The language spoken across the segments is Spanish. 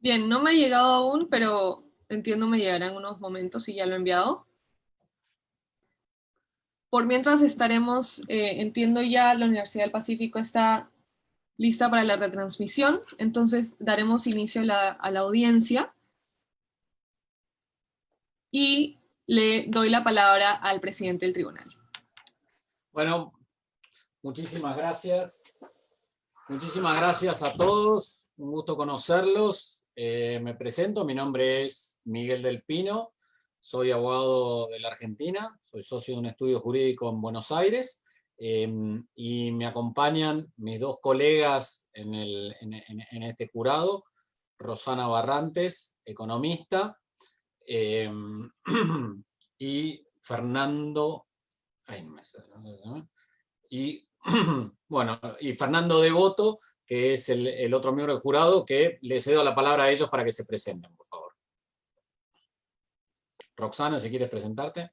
Bien, no me ha llegado aún, pero entiendo me llegará en unos momentos y ya lo he enviado. Por mientras estaremos, entiendo ya la Universidad del Pacífico está lista para la retransmisión, entonces daremos inicio a la audiencia y le doy la palabra al presidente del tribunal. Bueno, muchísimas gracias. Muchísimas gracias a todos. Un gusto conocerlos. Me presento, mi nombre es Miguel del Pino. Soy abogado de la Argentina. Soy socio de un estudio jurídico en Buenos Aires. Y me acompañan mis dos colegas en este jurado. Rosana Barrantes, economista. Y Fernando... Ay, no me sale, ¿no? Y, bueno, y Fernando Devoto, que es el otro miembro del jurado, que le cedo la palabra a ellos para que se presenten, por favor. Roxana, si quieres presentarte.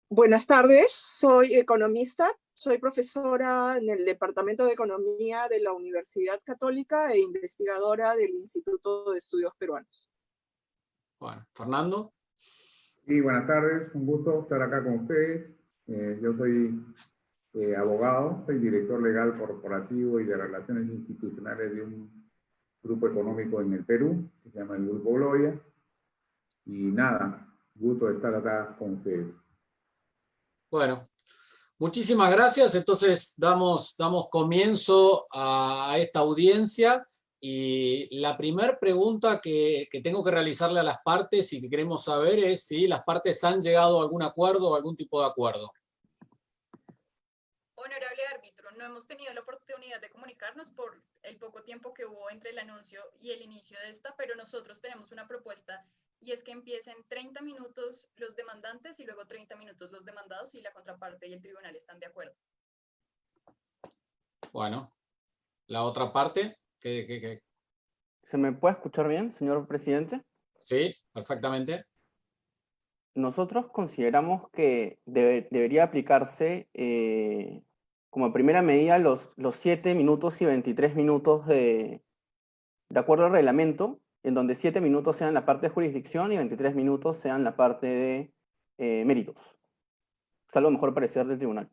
Buenas tardes, soy economista, soy profesora en el Departamento de Economía de la Universidad Católica e investigadora del Instituto de Estudios Peruanos. Bueno, Fernando. Sí, buenas tardes, un gusto estar acá con ustedes. Yo soy abogado, soy director legal corporativo y de relaciones institucionales de un grupo económico en el Perú, que se llama el Grupo Gloria. Y nada, gusto de estar acá con ustedes. Bueno, muchísimas gracias. Entonces damos comienzo a esta audiencia. Y la primera pregunta que tengo que realizarle a las partes y que queremos saber es si las partes han llegado a algún acuerdo o algún tipo de acuerdo. Honorable árbitro, no hemos tenido la oportunidad de comunicarnos por el poco tiempo que hubo entre el anuncio y el inicio de esta, pero nosotros tenemos una propuesta y es que empiecen 30 minutos los demandantes y luego 30 minutos los demandados y la contraparte y el tribunal están de acuerdo. Bueno, la otra parte. ¿Se me puede escuchar bien, señor presidente? Sí, perfectamente. Nosotros consideramos que debería aplicarse como primera medida los 7 minutos y 23 minutos de acuerdo al reglamento, en donde 7 minutos sean la parte de jurisdicción y 23 minutos sean la parte de méritos. Salvo mejor parecer del tribunal.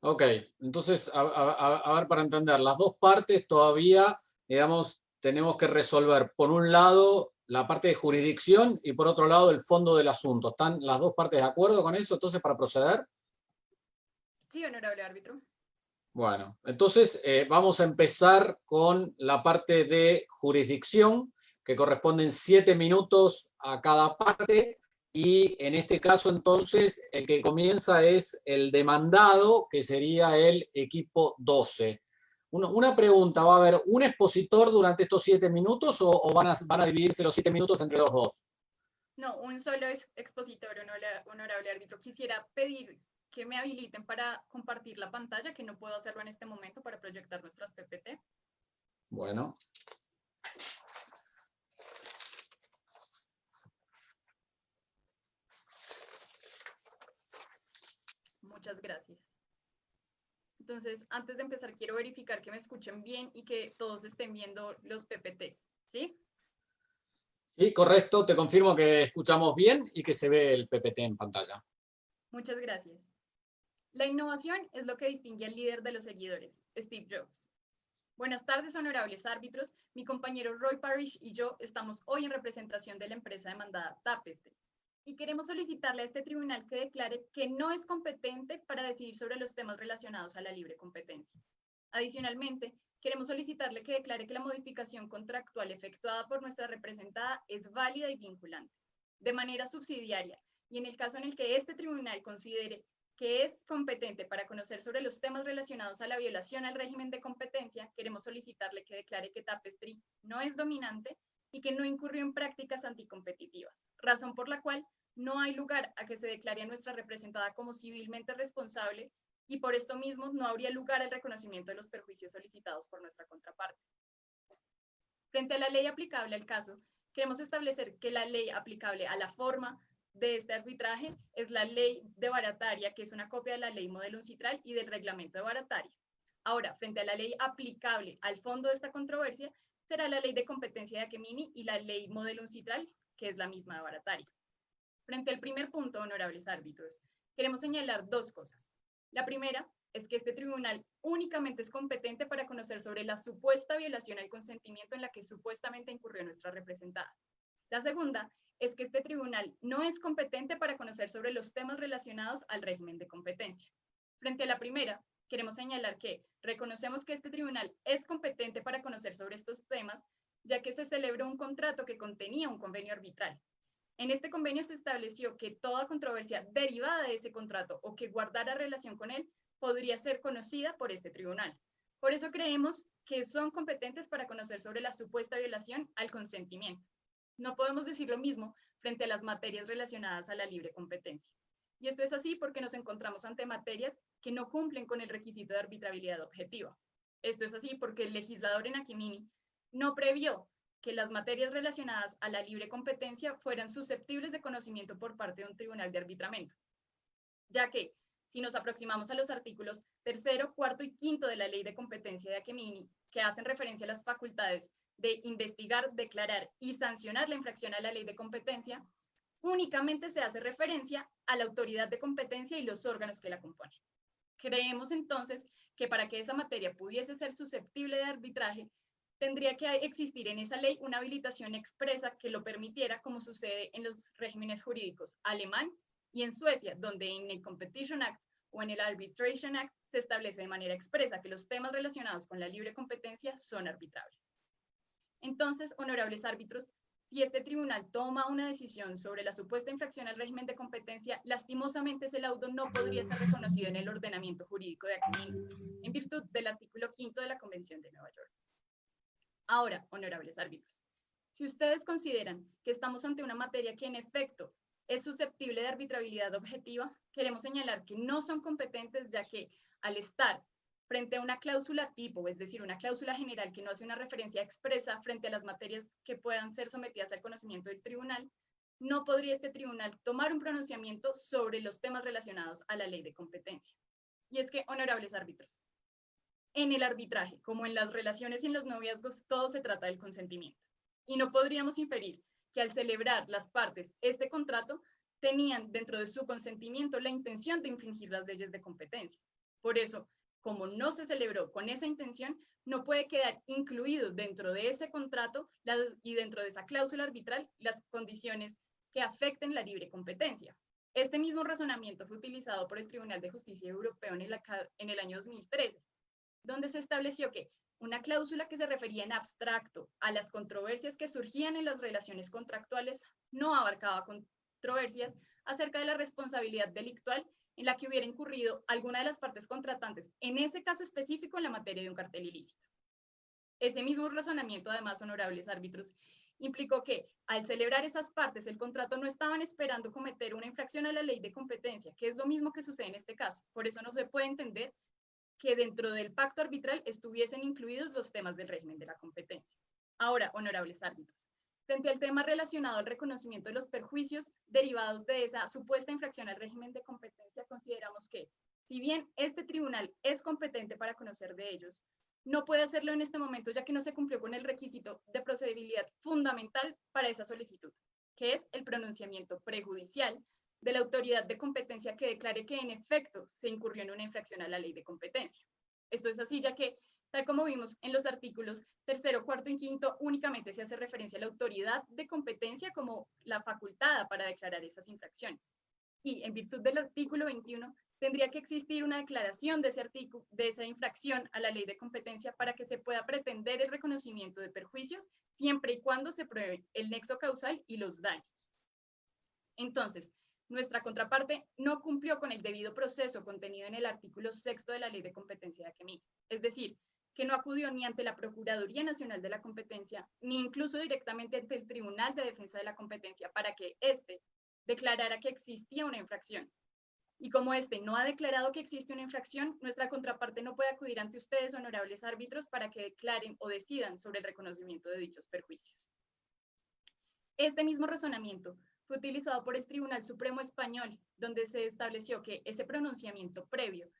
Ok, entonces, a ver, para entender, las dos partes todavía, digamos, tenemos que resolver, por un lado, la parte de jurisdicción y por otro lado, el fondo del asunto. ¿Están las dos partes de acuerdo con eso, entonces, para proceder? Sí, honorable árbitro. Bueno, entonces vamos a empezar con la parte de jurisdicción, que corresponden 7 minutos a cada parte. Y en este caso, entonces, el que comienza es el demandado, que sería el equipo 12. Una pregunta, ¿va a haber un expositor durante estos 7 minutos o van a dividirse los 7 minutos entre los dos? No, un solo expositor, honorable árbitro. Quisiera pedir que me habiliten para compartir la pantalla, que no puedo hacerlo en este momento para proyectar nuestras PPT. Bueno. Muchas gracias. Entonces, antes de empezar, quiero verificar que me escuchen bien y que todos estén viendo los PPTs, ¿sí? Sí, correcto. Te confirmo que escuchamos bien y que se ve el PPT en pantalla. Muchas gracias. La innovación es lo que distingue al líder de los seguidores, Steve Jobs. Buenas tardes, honorables árbitros. Mi compañero Roy Parrish y yo estamos hoy en representación de la empresa demandada Tapestry. Y queremos solicitarle a este tribunal que declare que no es competente para decidir sobre los temas relacionados a la libre competencia. Adicionalmente, queremos solicitarle que declare que la modificación contractual efectuada por nuestra representada es válida y vinculante, de manera subsidiaria, y en el caso en el que este tribunal considere que es competente para conocer sobre los temas relacionados a la violación al régimen de competencia, queremos solicitarle que declare que Tapestry no es dominante y que no incurrió en prácticas anticompetitivas, razón por la cual no hay lugar a que se declare a nuestra representada como civilmente responsable y por esto mismo no habría lugar al reconocimiento de los perjuicios solicitados por nuestra contraparte. Frente a la ley aplicable al caso, queremos establecer que la ley aplicable a la forma de este arbitraje es la ley de barataria, que es una copia de la ley modelo UNCITRAL y del reglamento de barataria. Ahora, frente a la ley aplicable al fondo de esta controversia, será la ley de competencia de Akemini y la ley modelo uncitral, que es la misma de Barataria. Frente al primer punto, honorables árbitros, queremos señalar dos cosas. La primera es que este tribunal únicamente es competente para conocer sobre la supuesta violación al consentimiento en la que supuestamente incurrió nuestra representada. La segunda es que este tribunal no es competente para conocer sobre los temas relacionados al régimen de competencia. Frente a la primera, queremos señalar que reconocemos que este tribunal es competente para conocer sobre estos temas, ya que se celebró un contrato que contenía un convenio arbitral. En este convenio se estableció que toda controversia derivada de ese contrato o que guardara relación con él podría ser conocida por este tribunal. Por eso creemos que son competentes para conocer sobre la supuesta violación al consentimiento. No podemos decir lo mismo frente a las materias relacionadas a la libre competencia. Y esto es así porque nos encontramos ante materias que no cumplen con el requisito de arbitrabilidad objetiva. Esto es así porque el legislador en Akemini no previó que las materias relacionadas a la libre competencia fueran susceptibles de conocimiento por parte de un tribunal de arbitramiento, ya que si nos aproximamos a los artículos 3º, 4º y 5º de la ley de competencia de Akemini, que hacen referencia a las facultades de investigar, declarar y sancionar la infracción a la ley de competencia, únicamente se hace referencia a la autoridad de competencia y los órganos que la componen. Creemos entonces que para que esa materia pudiese ser susceptible de arbitraje, tendría que existir en esa ley una habilitación expresa que lo permitiera, como sucede en los regímenes jurídicos alemán y en Suecia, donde en el Competition Act o en el Arbitration Act se establece de manera expresa que los temas relacionados con la libre competencia son arbitrables. Entonces, honorables árbitros, si este tribunal toma una decisión sobre la supuesta infracción al régimen de competencia, lastimosamente ese laudo no podría ser reconocido en el ordenamiento jurídico de Akemini, en virtud del artículo 5º de la Convención de Nueva York. Ahora, honorables árbitros, si ustedes consideran que estamos ante una materia que en efecto es susceptible de arbitrabilidad objetiva, queremos señalar que no son competentes, ya que al estar frente a una cláusula tipo, es decir, una cláusula general que no hace una referencia expresa frente a las materias que puedan ser sometidas al conocimiento del tribunal, no podría este tribunal tomar un pronunciamiento sobre los temas relacionados a la ley de competencia. Y es que, honorables árbitros, en el arbitraje, como en las relaciones y en los noviazgos, todo se trata del consentimiento. Y no podríamos inferir que al celebrar las partes este contrato, tenían dentro de su consentimiento la intención de infringir las leyes de competencia. Por eso, como no se celebró con esa intención, no puede quedar incluido dentro de ese contrato y dentro de esa cláusula arbitral las condiciones que afecten la libre competencia. Este mismo razonamiento fue utilizado por el Tribunal de Justicia Europeo en el año 2013, donde se estableció que una cláusula que se refería en abstracto a las controversias que surgían en las relaciones contractuales no abarcaba controversias acerca de la responsabilidad delictual en la que hubiera incurrido alguna de las partes contratantes, en ese caso específico en la materia de un cartel ilícito. Ese mismo razonamiento, además, honorables árbitros, implicó que al celebrar esas partes el contrato no estaban esperando cometer una infracción a la ley de competencia, que es lo mismo que sucede en este caso. Por eso no se puede entender que dentro del pacto arbitral estuviesen incluidos los temas del régimen de la competencia. Ahora, honorables árbitros, frente al tema relacionado al reconocimiento de los perjuicios derivados de esa supuesta infracción al régimen de competencia, consideramos que, si bien este tribunal es competente para conocer de ellos, no puede hacerlo en este momento, ya que no se cumplió con el requisito de procedibilidad fundamental para esa solicitud, que es el pronunciamiento prejudicial de la autoridad de competencia que declare que en efecto se incurrió en una infracción a la ley de competencia. Esto es así, ya que, tal como vimos en los artículos 3º, 4º y 5º, únicamente se hace referencia a la autoridad de competencia como la facultada para declarar esas infracciones. Y en virtud del artículo 21, tendría que existir una declaración de esa infracción a la ley de competencia para que se pueda pretender el reconocimiento de perjuicios, siempre y cuando se pruebe el nexo causal y los daños. Entonces, nuestra contraparte no cumplió con el debido proceso contenido en el artículo 6º de la Ley de Competencia de Akemini, es decir, que no acudió ni ante la Procuraduría Nacional de la Competencia, ni incluso directamente ante el Tribunal de Defensa de la Competencia para que éste declarara que existía una infracción. Y como éste no ha declarado que existe una infracción, nuestra contraparte no puede acudir ante ustedes, honorables árbitros, para que declaren o decidan sobre el reconocimiento de dichos perjuicios. Este mismo razonamiento fue utilizado por el Tribunal Supremo Español, donde se estableció que ese pronunciamiento previo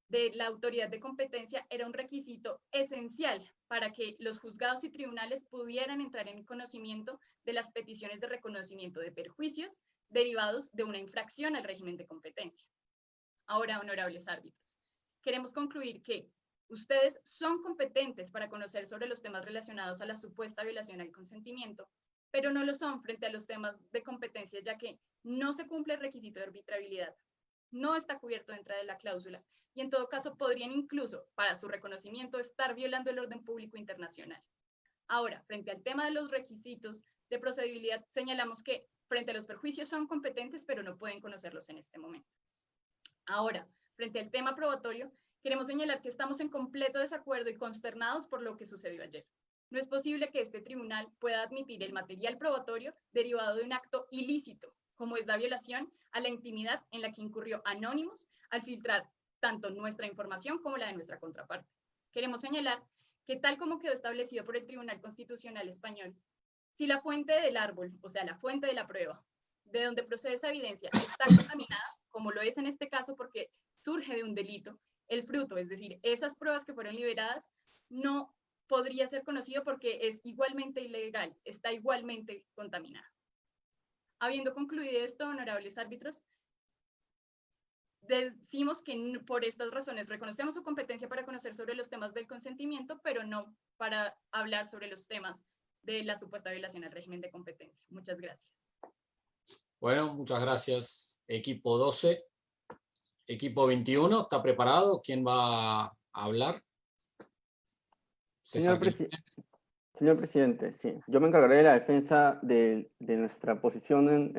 de la autoridad de competencia era un requisito esencial para que los juzgados y tribunales pudieran entrar en conocimiento de las peticiones de reconocimiento de perjuicios derivados de una infracción al régimen de competencia. Ahora, honorables árbitros, queremos concluir que ustedes son competentes para conocer sobre los temas relacionados a la supuesta violación al consentimiento, pero no lo son frente a los temas de competencia, ya que no se cumple el requisito de arbitrabilidad, no está cubierto dentro de la cláusula, y en todo caso podrían incluso, para su reconocimiento, estar violando el orden público internacional. Ahora, frente al tema de los requisitos de procedibilidad, señalamos que frente a los perjuicios son competentes, pero no pueden conocerlos en este momento. Ahora, frente al tema probatorio, queremos señalar que estamos en completo desacuerdo y consternados por lo que sucedió ayer. No es posible que este tribunal pueda admitir el material probatorio derivado de un acto ilícito, como es la violación a la intimidad en la que incurrió Anonymous al filtrar tanto nuestra información como la de nuestra contraparte. Queremos señalar que tal como quedó establecido por el Tribunal Constitucional Español, si la fuente del árbol, o sea, la fuente de la prueba, de donde procede esa evidencia, está contaminada, como lo es en este caso porque surge de un delito, el fruto, es decir, esas pruebas que fueron liberadas, no podría ser conocido porque es igualmente ilegal, está igualmente contaminada. Habiendo concluido esto, honorables árbitros, decimos que por estas razones reconocemos su competencia para conocer sobre los temas del consentimiento, pero no para hablar sobre los temas de la supuesta violación al régimen de competencia. Muchas gracias. Bueno, muchas gracias, equipo 12. Equipo 21, ¿está preparado? ¿Quién va a hablar? Señor presidente, sí. Yo me encargaré de la defensa de nuestra posición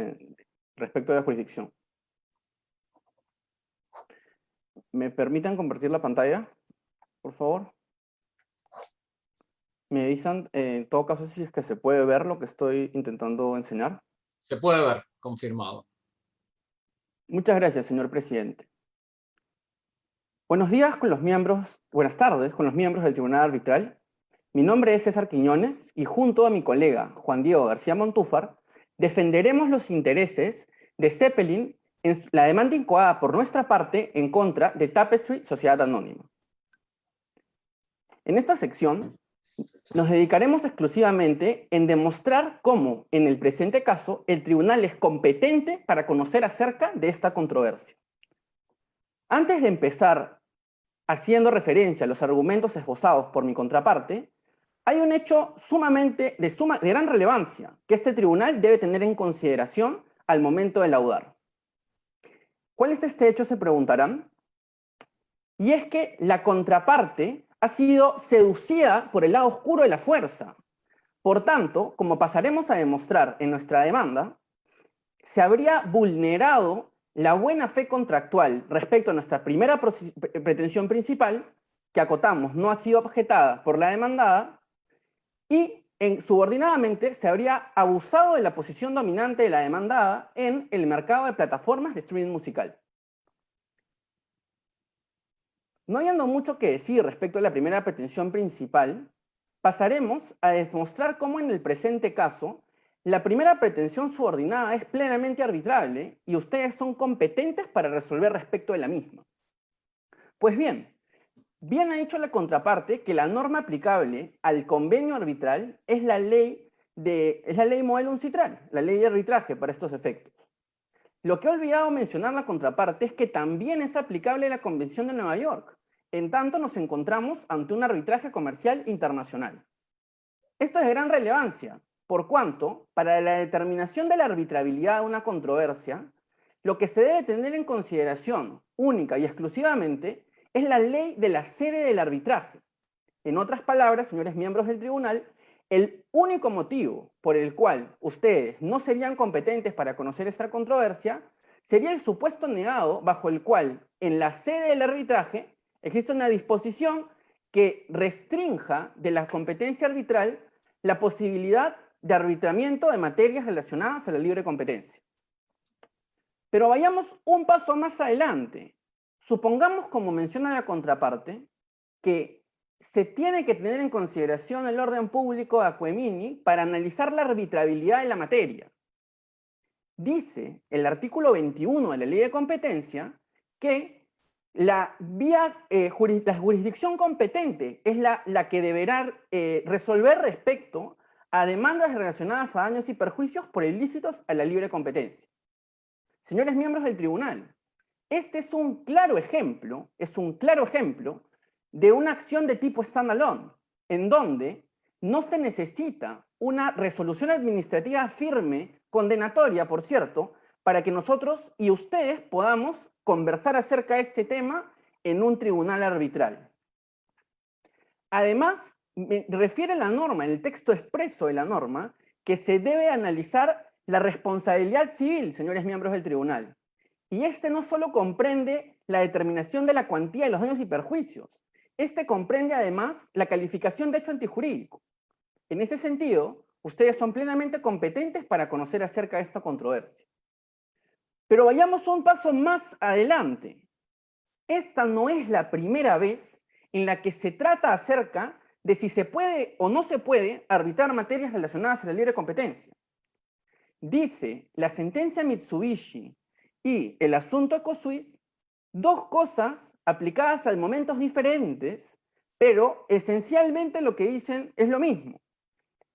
respecto a la jurisdicción. ¿Me permitan compartir la pantalla, por favor? Me avisan, en todo caso, si es que se puede ver lo que estoy intentando enseñar. Se puede ver, confirmado. Muchas gracias, señor presidente. Buenos días con los miembros, buenas tardes con los miembros del Tribunal Arbitral. Mi nombre es César Quiñones y junto a mi colega Juan Diego García Montúfar defenderemos los intereses de Zeppelin en la demanda incoada por nuestra parte en contra de Tapestry Sociedad Anónima. En esta sección nos dedicaremos exclusivamente en demostrar cómo, en el presente caso, el tribunal es competente para conocer acerca de esta controversia. Antes de empezar haciendo referencia a los argumentos esbozados por mi contraparte, hay un hecho de gran relevancia que este tribunal debe tener en consideración al momento de laudar. ¿Cuál es este hecho?, se preguntarán. Y es que la contraparte ha sido seducida por el lado oscuro de la fuerza. Por tanto, como pasaremos a demostrar en nuestra demanda, se habría vulnerado la buena fe contractual respecto a nuestra primera pretensión principal, que acotamos no ha sido objetada por la demandada, y subordinadamente se habría abusado de la posición dominante de la demandada en el mercado de plataformas de streaming musical. No habiendo mucho que decir respecto a la primera pretensión principal, pasaremos a demostrar cómo en el presente caso la primera pretensión subordinada es plenamente arbitrable y ustedes son competentes para resolver respecto de la misma. Pues bien, bien ha dicho la contraparte que la norma aplicable al convenio arbitral es la ley modelo uncitral, la ley de arbitraje para estos efectos. Lo que he olvidado mencionar la contraparte es que también es aplicable la Convención de Nueva York, en tanto nos encontramos ante un arbitraje comercial internacional. Esto es de gran relevancia, por cuanto, para la determinación de la arbitrabilidad de una controversia, lo que se debe tener en consideración única y exclusivamente es la ley de la sede del arbitraje. En otras palabras, señores miembros del tribunal, el único motivo por el cual ustedes no serían competentes para conocer esta controversia sería el supuesto negado bajo el cual en la sede del arbitraje existe una disposición que restrinja de la competencia arbitral la posibilidad de arbitramiento de materias relacionadas a la libre competencia. Pero vayamos un paso más adelante. Supongamos, como menciona la contraparte, que se tiene que tener en consideración el orden público de Aquemini para analizar la arbitrabilidad de la materia. Dice el artículo 21 de la Ley de Competencia que la jurisdicción competente es la que deberá resolver respecto a demandas relacionadas a daños y perjuicios por ilícitos a la libre competencia. Señores miembros del tribunal, este es un claro ejemplo de una acción de tipo standalone, en donde no se necesita una resolución administrativa firme, condenatoria, por cierto, para que nosotros y ustedes podamos conversar acerca de este tema en un tribunal arbitral. Además, refiere la norma, en el texto expreso de la norma, que se debe analizar la responsabilidad civil, señores miembros del tribunal. Y este no solo comprende la determinación de la cuantía de los daños y perjuicios, este comprende además la calificación de hecho antijurídico. En ese sentido, ustedes son plenamente competentes para conocer acerca de esta controversia. Pero vayamos un paso más adelante. Esta no es la primera vez en la que se trata acerca de si se puede o no se puede arbitrar materias relacionadas a la libre competencia. Dice la sentencia Mitsubishi y el asunto EcoSuisse dos cosas aplicadas a momentos diferentes, pero esencialmente lo que dicen es lo mismo.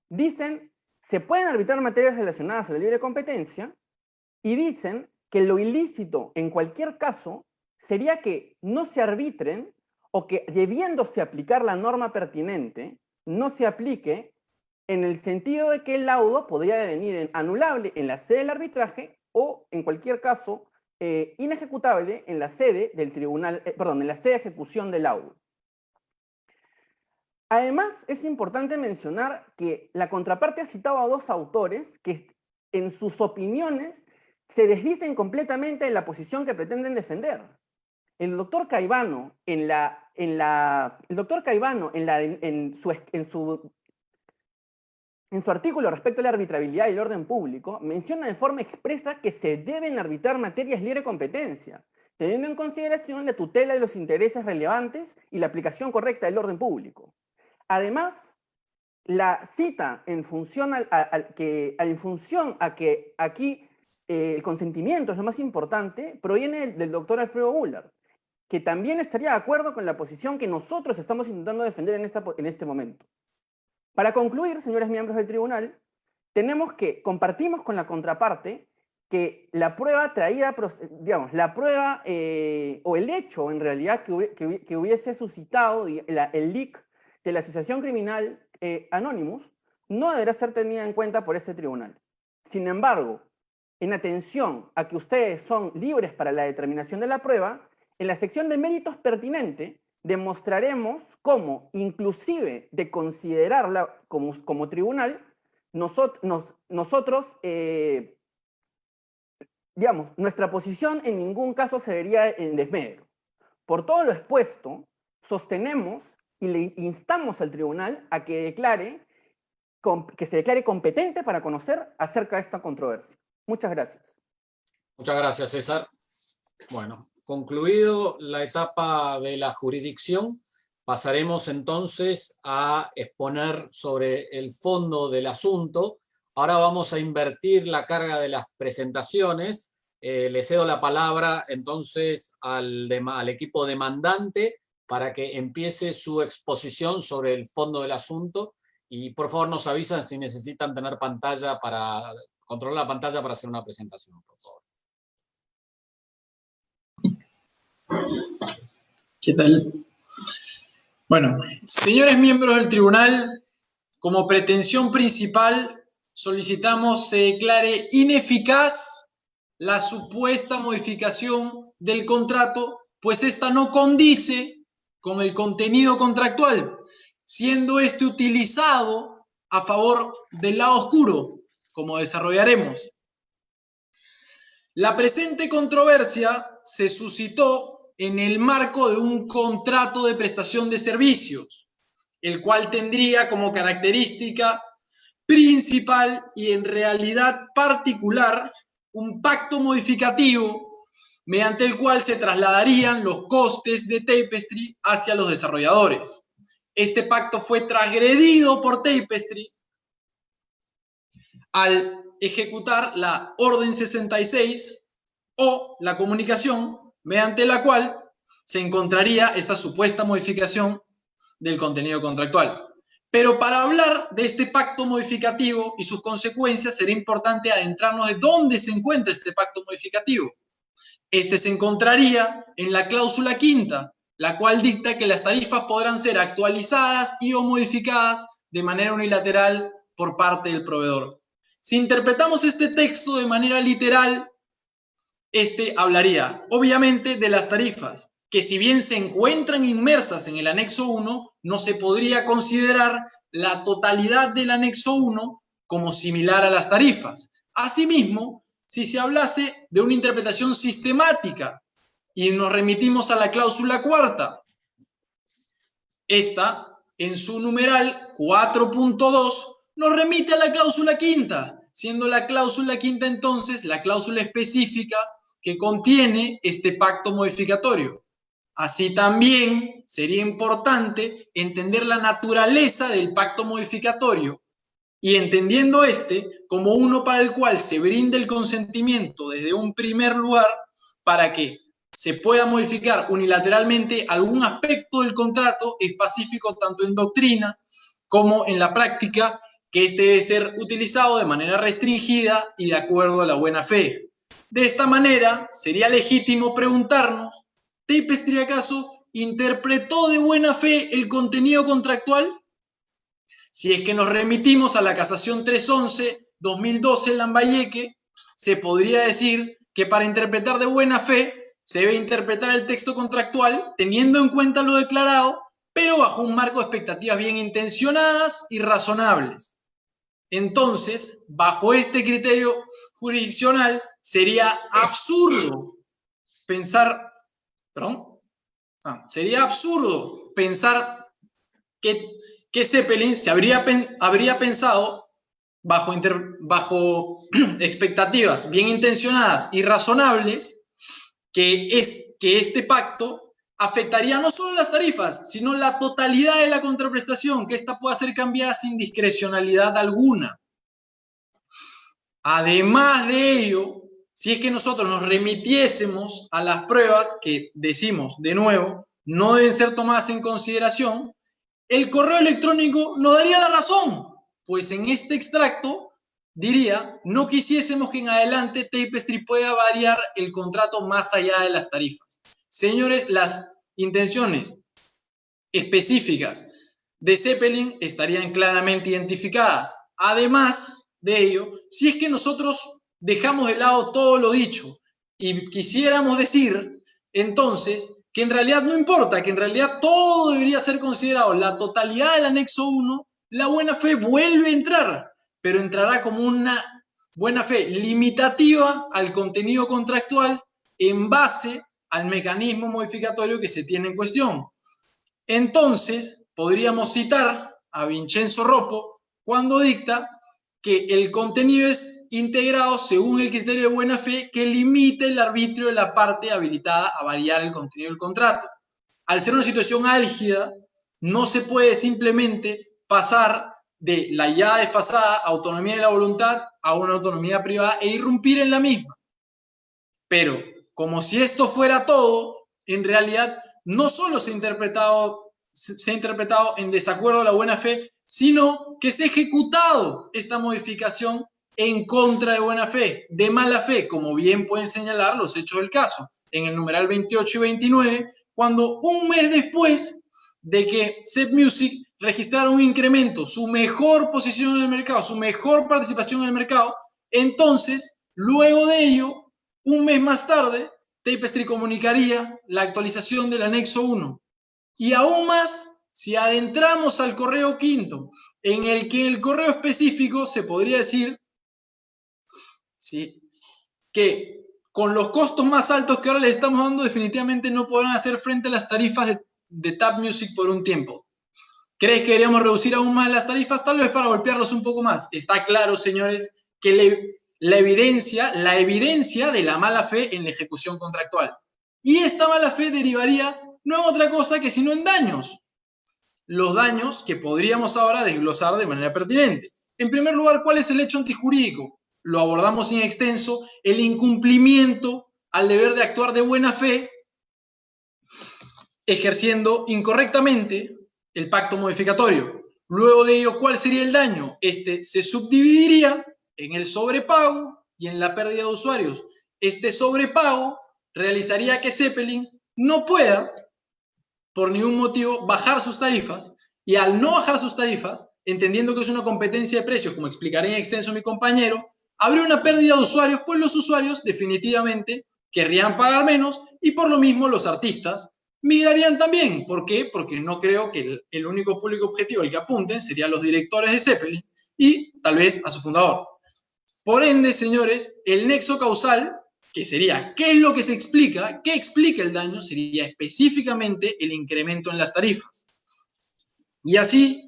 Dicen, se pueden arbitrar materias relacionadas a la libre competencia, y dicen que lo ilícito en cualquier caso sería que no se arbitren o que, debiéndose aplicar la norma pertinente, no se aplique en el sentido de que el laudo podría devenir anulable en la sede del arbitraje o, en cualquier caso, inejecutable en la sede del tribunal, en la sede de ejecución del laudo. Además, es importante mencionar que la contraparte ha citado a dos autores que en sus opiniones se desdicen completamente de la posición que pretenden defender. El doctor Caivano, en su artículo respecto a la arbitrabilidad y el orden público, menciona de forma expresa que se deben arbitrar materias de libre competencia, teniendo en consideración la tutela de los intereses relevantes y la aplicación correcta del orden público. Además, la cita en función a que aquí el consentimiento es lo más importante, proviene del doctor Alfredo Bullard, que también estaría de acuerdo con la posición que nosotros estamos intentando defender en este momento. Para concluir, señores miembros del tribunal, compartimos con la contraparte que la prueba traída, digamos, la prueba o el hecho en realidad que hubiese suscitado el leak de la asociación criminal Anonymous no deberá ser tenida en cuenta por este tribunal. Sin embargo, en atención a que ustedes son libres para la determinación de la prueba, en la sección de méritos pertinente demostraremos cómo, inclusive de considerarla como tribunal, digamos, nuestra posición en ningún caso se vería en desmedro. Por todo lo expuesto, sostenemos y le instamos al tribunal a que se declare competente para conocer acerca de esta controversia. Muchas gracias. Muchas gracias, César. Bueno, concluido la etapa de la jurisdicción, pasaremos entonces a exponer sobre el fondo del asunto. Ahora vamos a invertir la carga de las presentaciones. Le cedo la palabra entonces al equipo demandante para que empiece su exposición sobre el fondo del asunto. Y por favor nos avisan si necesitan tener pantalla para controlar la pantalla para hacer una presentación, por favor. ¿Qué tal? Bueno, señores miembros del tribunal, como pretensión principal solicitamos se declare ineficaz la supuesta modificación del contrato, pues esta no condice con el contenido contractual, siendo este utilizado a favor del lado oscuro, como desarrollaremos. La presente controversia se suscitó en el marco de un contrato de prestación de servicios, el cual tendría como característica principal y en realidad particular un pacto modificativo mediante el cual se trasladarían los costes de Tapestry hacia los desarrolladores. Este pacto fue transgredido por Tapestry al ejecutar la Orden 66 o la comunicación mediante la cual se encontraría esta supuesta modificación del contenido contractual. Pero para hablar de este pacto modificativo y sus consecuencias, será importante adentrarnos de dónde se encuentra este pacto modificativo. Este se encontraría en la cláusula quinta, la cual dicta que las tarifas podrán ser actualizadas y o modificadas de manera unilateral por parte del proveedor. Si interpretamos este texto de manera literal, este hablaría, obviamente, de las tarifas, que si bien se encuentran inmersas en el anexo 1, no se podría considerar la totalidad del anexo 1 como similar a las tarifas. Asimismo, si se hablase de una interpretación sistemática y nos remitimos a la cláusula cuarta, esta, en su numeral 4.2, nos remite a la cláusula quinta, siendo la cláusula quinta entonces la cláusula específica que contiene este pacto modificatorio. Así también sería importante entender la naturaleza del pacto modificatorio y entendiendo este como uno para el cual se brinda el consentimiento desde un primer lugar para que se pueda modificar unilateralmente algún aspecto del contrato, es pacífico tanto en doctrina como en la práctica, que este debe ser utilizado de manera restringida y de acuerdo a la buena fe. De esta manera, sería legítimo preguntarnos, ¿Tapestry acaso interpretó de buena fe el contenido contractual? Si es que nos remitimos a la casación 311-2012 Lambayeque, se podría decir que para interpretar de buena fe se debe interpretar el texto contractual teniendo en cuenta lo declarado, pero bajo un marco de expectativas bien intencionadas y razonables. Entonces, bajo este criterio jurisdiccional, sería absurdo pensar que Zeppelin se habría pensado bajo expectativas bien intencionadas y razonables que este pacto afectaría no solo las tarifas, sino la totalidad de la contraprestación, que ésta pueda ser cambiada sin discrecionalidad alguna. Además de ello, si es que nosotros nos remitiésemos a las pruebas que decimos, de nuevo, no deben ser tomadas en consideración, el correo electrónico nos daría la razón, pues en este extracto diría, no quisiésemos que en adelante Tapestry pueda variar el contrato más allá de las tarifas. Señores, las intenciones específicas de Zeppelin estarían claramente identificadas. Además de ello, si es que nosotros dejamos de lado todo lo dicho y quisiéramos decir, entonces, que en realidad no importa, que en realidad todo debería ser considerado, la totalidad del anexo 1, la buena fe vuelve a entrar, pero entrará como una buena fe limitativa al contenido contractual en base al mecanismo modificatorio que se tiene en cuestión. Entonces, podríamos citar a Vincenzo Roppo cuando dicta que el contenido es integrado según el criterio de buena fe que limite el arbitrio de la parte habilitada a variar el contenido del contrato. Al ser una situación álgida, no se puede simplemente pasar de la ya desfasada autonomía de la voluntad a una autonomía privada e irrumpir en la misma. Pero, como si esto fuera todo, en realidad no solo se ha interpretado en desacuerdo a la buena fe, sino que se ha ejecutado esta modificación en contra de buena fe, de mala fe, como bien pueden señalar los hechos del caso, en el numeral 28 y 29, cuando un mes después de que Zep Music registrara un incremento, su mejor posición en el mercado, su mejor participación en el mercado, entonces, luego de ello, un mes más tarde, Tapestry comunicaría la actualización del anexo 1. Y aún más, si adentramos al correo quinto, en el que el correo específico se podría decir ¿sí? que con los costos más altos que ahora les estamos dando, definitivamente no podrán hacer frente a las tarifas de Tap Music por un tiempo. ¿Crees que deberíamos reducir aún más las tarifas? Tal vez para golpearlos un poco más. Está claro, señores, que la evidencia de la mala fe en la ejecución contractual. Y esta mala fe derivaría no en otra cosa que sino en daños. Los daños que podríamos ahora desglosar de manera pertinente. En primer lugar, ¿cuál es el hecho antijurídico? Lo abordamos en extenso, el incumplimiento al deber de actuar de buena fe ejerciendo incorrectamente el pacto modificatorio. Luego de ello, ¿cuál sería el daño? Este se subdividiría en el sobrepago y en la pérdida de usuarios. Este sobrepago realizaría que Zeppelin no pueda, por ningún motivo, bajar sus tarifas, y al no bajar sus tarifas, entendiendo que es una competencia de precios, como explicaré en extenso mi compañero, habría una pérdida de usuarios, pues los usuarios definitivamente querrían pagar menos y por lo mismo los artistas migrarían también. ¿Por qué? Porque no creo que el único público objetivo al que apunten serían los directores de Zeppelin y tal vez a su fundador. Por ende, señores, el nexo causal, que sería qué es lo que se explica, qué explica el daño, sería específicamente el incremento en las tarifas. Y así,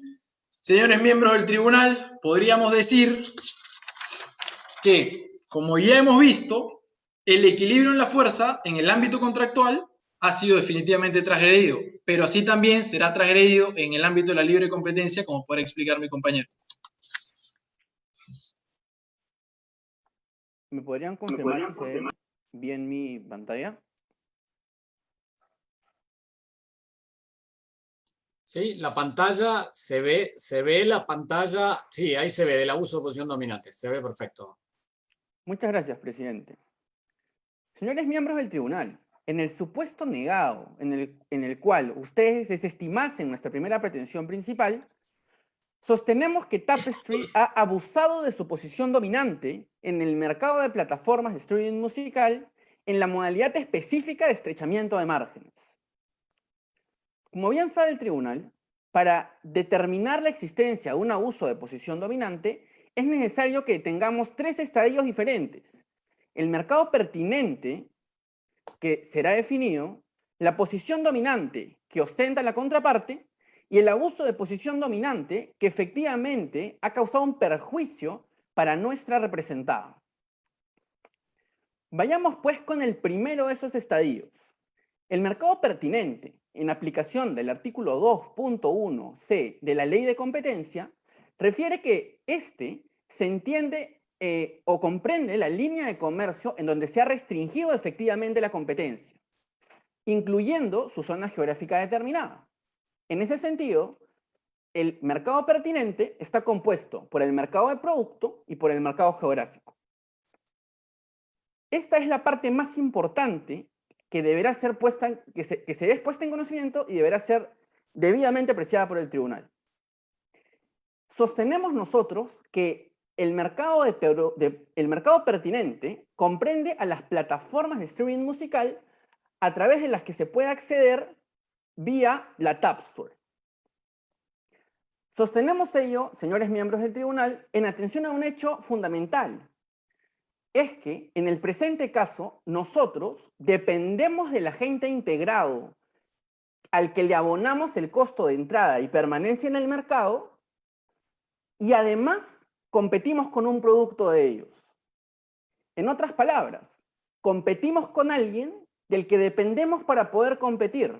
señores miembros del tribunal, podríamos decir que, como ya hemos visto, el equilibrio en la fuerza en el ámbito contractual ha sido definitivamente transgredido, pero así también será transgredido en el ámbito de la libre competencia, como puede explicar mi compañero. ¿Me podrían confirmar si se ve bien mi pantalla? Sí, la pantalla se ve la pantalla, sí, ahí se ve del abuso de posición dominante, se ve perfecto. Muchas gracias, presidente. Señores miembros del tribunal, en el supuesto negado en el cual ustedes desestimasen nuestra primera pretensión principal, sostenemos que Tapestry ha abusado de su posición dominante en el mercado de plataformas de streaming musical en la modalidad específica de estrechamiento de márgenes. Como bien sabe el tribunal, para determinar la existencia de un abuso de posición dominante, es necesario que tengamos tres estadios diferentes: el mercado pertinente, que será definido, la posición dominante que ostenta la contraparte y el abuso de posición dominante que efectivamente ha causado un perjuicio para nuestra representada. Vayamos pues con el primero de esos estadios. El mercado pertinente, en aplicación del artículo 2.1c de la Ley de Competencia, refiere que éste se entiende o comprende la línea de comercio en donde se ha restringido efectivamente la competencia, incluyendo su zona geográfica determinada. En ese sentido, el mercado pertinente está compuesto por el mercado de producto y por el mercado geográfico. Esta es la parte más importante que deberá ser puesta, que se dé puesta en conocimiento y deberá ser debidamente apreciada por el tribunal. Sostenemos nosotros que el mercado pertinente comprende a las plataformas de streaming musical a través de las que se puede acceder vía la Tap Store. Sostenemos ello, señores miembros del tribunal, en atención a un hecho fundamental. Es que, en el presente caso, nosotros dependemos del agente integrado al que le abonamos el costo de entrada y permanencia en el mercado, y además competimos con un producto de ellos. En otras palabras, competimos con alguien del que dependemos para poder competir.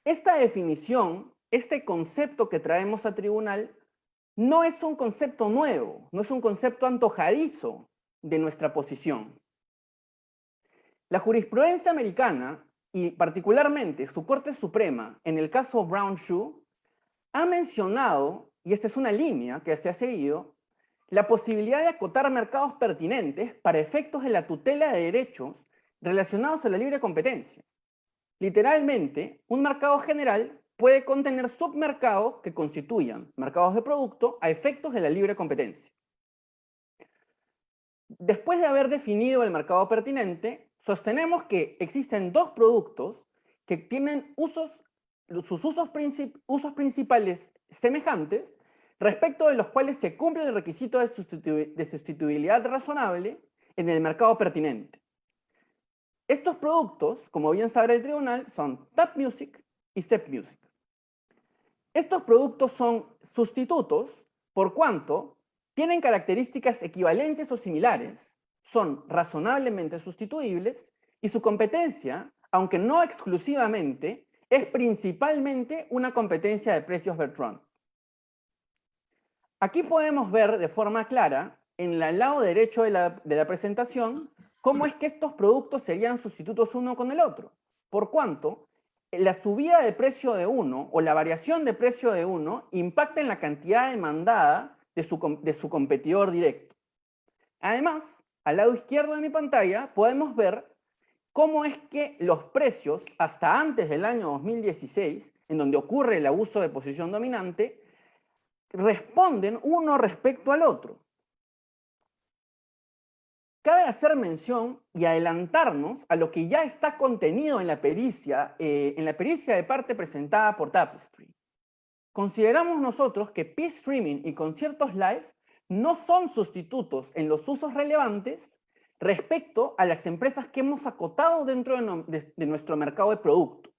Esta definición, este concepto que traemos a tribunal, no es un concepto nuevo, no es un concepto antojadizo de nuestra posición. La jurisprudencia americana, y particularmente su Corte Suprema, en el caso Brown Shoe, ha mencionado, y esta es una línea que se ha seguido, la posibilidad de acotar mercados pertinentes para efectos de la tutela de derechos relacionados a la libre competencia. Literalmente, un mercado general puede contener submercados que constituyan mercados de producto a efectos de la libre competencia. Después de haber definido el mercado pertinente, sostenemos que existen dos productos que tienen sus usos principales semejantes, respecto de los cuales se cumple el requisito de sustituibilidad razonable en el mercado pertinente. Estos productos, como bien sabrá el tribunal, son Tap Music y Zep Music. Estos productos son sustitutos por cuanto tienen características equivalentes o similares, son razonablemente sustituibles y su competencia, aunque no exclusivamente, es principalmente una competencia de precios Bertrand. Aquí podemos ver de forma clara, en el lado derecho de la presentación, cómo es que estos productos serían sustitutos uno con el otro. por cuanto la subida de precio de uno o la variación de precio de uno impacta en la cantidad demandada de su competidor directo. Además, al lado izquierdo de mi pantalla podemos ver cómo es que los precios hasta antes del año 2016, en donde ocurre el abuso de posición dominante, responden uno respecto al otro. Cabe hacer mención y adelantarnos a lo que ya está contenido en la pericia de parte presentada por Tapestry. Consideramos nosotros que P-Streaming y conciertos live no son sustitutos en los usos relevantes respecto a las empresas que hemos acotado dentro de nuestro mercado de producto.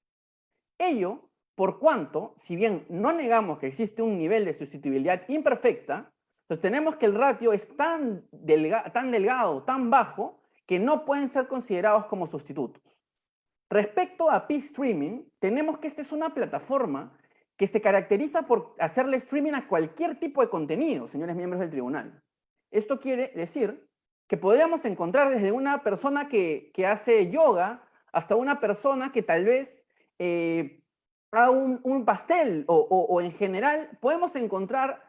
Ello, por cuanto, si bien no negamos que existe un nivel de sustituibilidad imperfecta, sostenemos que el ratio es tan delgado, tan bajo, que no pueden ser considerados como sustitutos. Respecto a P-Streaming, tenemos que esta es una plataforma que se caracteriza por hacerle streaming a cualquier tipo de contenido, señores miembros del tribunal. Esto quiere decir que podríamos encontrar desde una persona que hace yoga hasta una persona que tal vez haga un pastel o en general podemos encontrar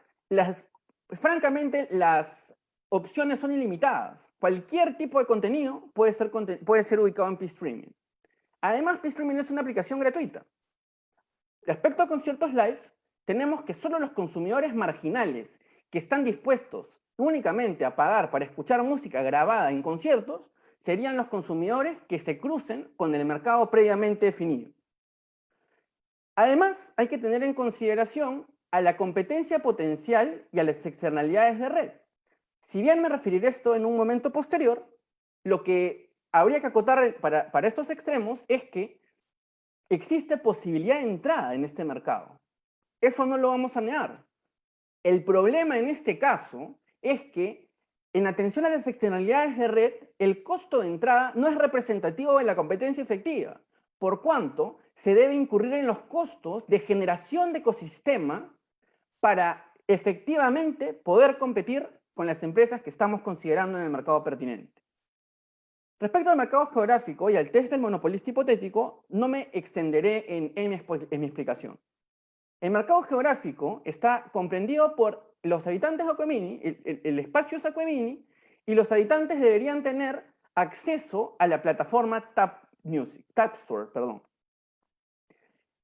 francamente las opciones son ilimitadas. Cualquier tipo de contenido puede ser ubicado en P-Streaming. Además, P-Streaming es una aplicación gratuita. Respecto a conciertos live, tenemos que solo los consumidores marginales que están dispuestos únicamente a pagar para escuchar música grabada en conciertos serían los consumidores que se crucen con el mercado previamente definido. Además, hay que tener en consideración a la competencia potencial y a las externalidades de red. Si bien me referiré a esto en un momento posterior, lo que habría que acotar para estos extremos es que existe posibilidad de entrada en este mercado. Eso no lo vamos a negar. El problema en este caso es que, en atención a las externalidades de red, el costo de entrada no es representativo de la competencia efectiva, por cuanto se debe incurrir en los costos de generación de ecosistema para efectivamente poder competir con las empresas que estamos considerando en el mercado pertinente. Respecto al mercado geográfico y al test del monopolista hipotético, no me extenderé en mi explicación. El mercado geográfico está comprendido por los habitantes de Aquemini, el espacio es Aquemini, y los habitantes deberían tener acceso a la plataforma TapStore.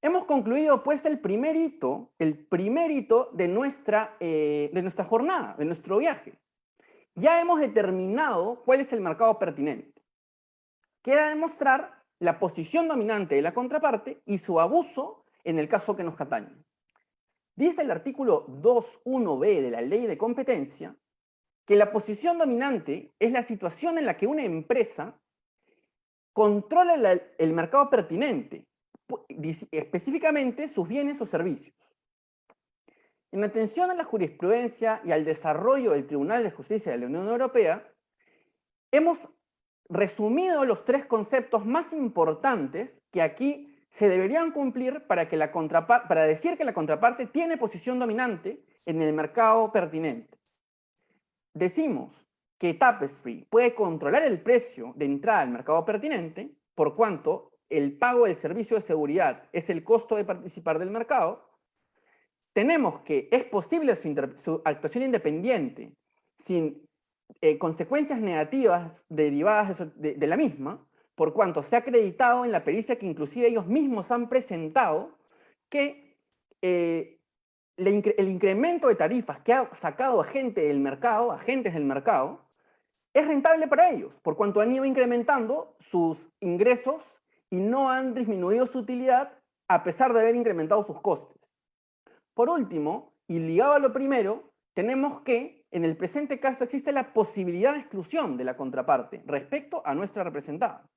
Hemos concluido pues el primer hito de nuestra jornada, de nuestro viaje. Ya hemos determinado cuál es el mercado pertinente. Queda demostrar la posición dominante de la contraparte y su abuso en el caso que nos atañe. Dice el artículo 2.1b de la Ley de Competencia que la posición dominante es la situación en la que una empresa controla el mercado pertinente, específicamente sus bienes o servicios. En atención a la jurisprudencia y al desarrollo del Tribunal de Justicia de la Unión Europea, hemos resumido los tres conceptos más importantes que aquí se deberían cumplir para decir que la contraparte tiene posición dominante en el mercado pertinente. Decimos que Tapestry puede controlar el precio de entrada al mercado pertinente, por cuanto el pago del servicio de seguridad es el costo de participar del mercado. Tenemos que es posible su actuación independiente sin consecuencias negativas derivadas de la misma, por cuanto se ha acreditado en la pericia que inclusive ellos mismos han presentado que el incremento de tarifas que ha sacado agentes del mercado, es rentable para ellos, por cuanto han ido incrementando sus ingresos y no han disminuido su utilidad a pesar de haber incrementado sus costes. Por último, y ligado a lo primero, tenemos que en el presente caso existe la posibilidad de exclusión de la contraparte respecto a nuestra representada.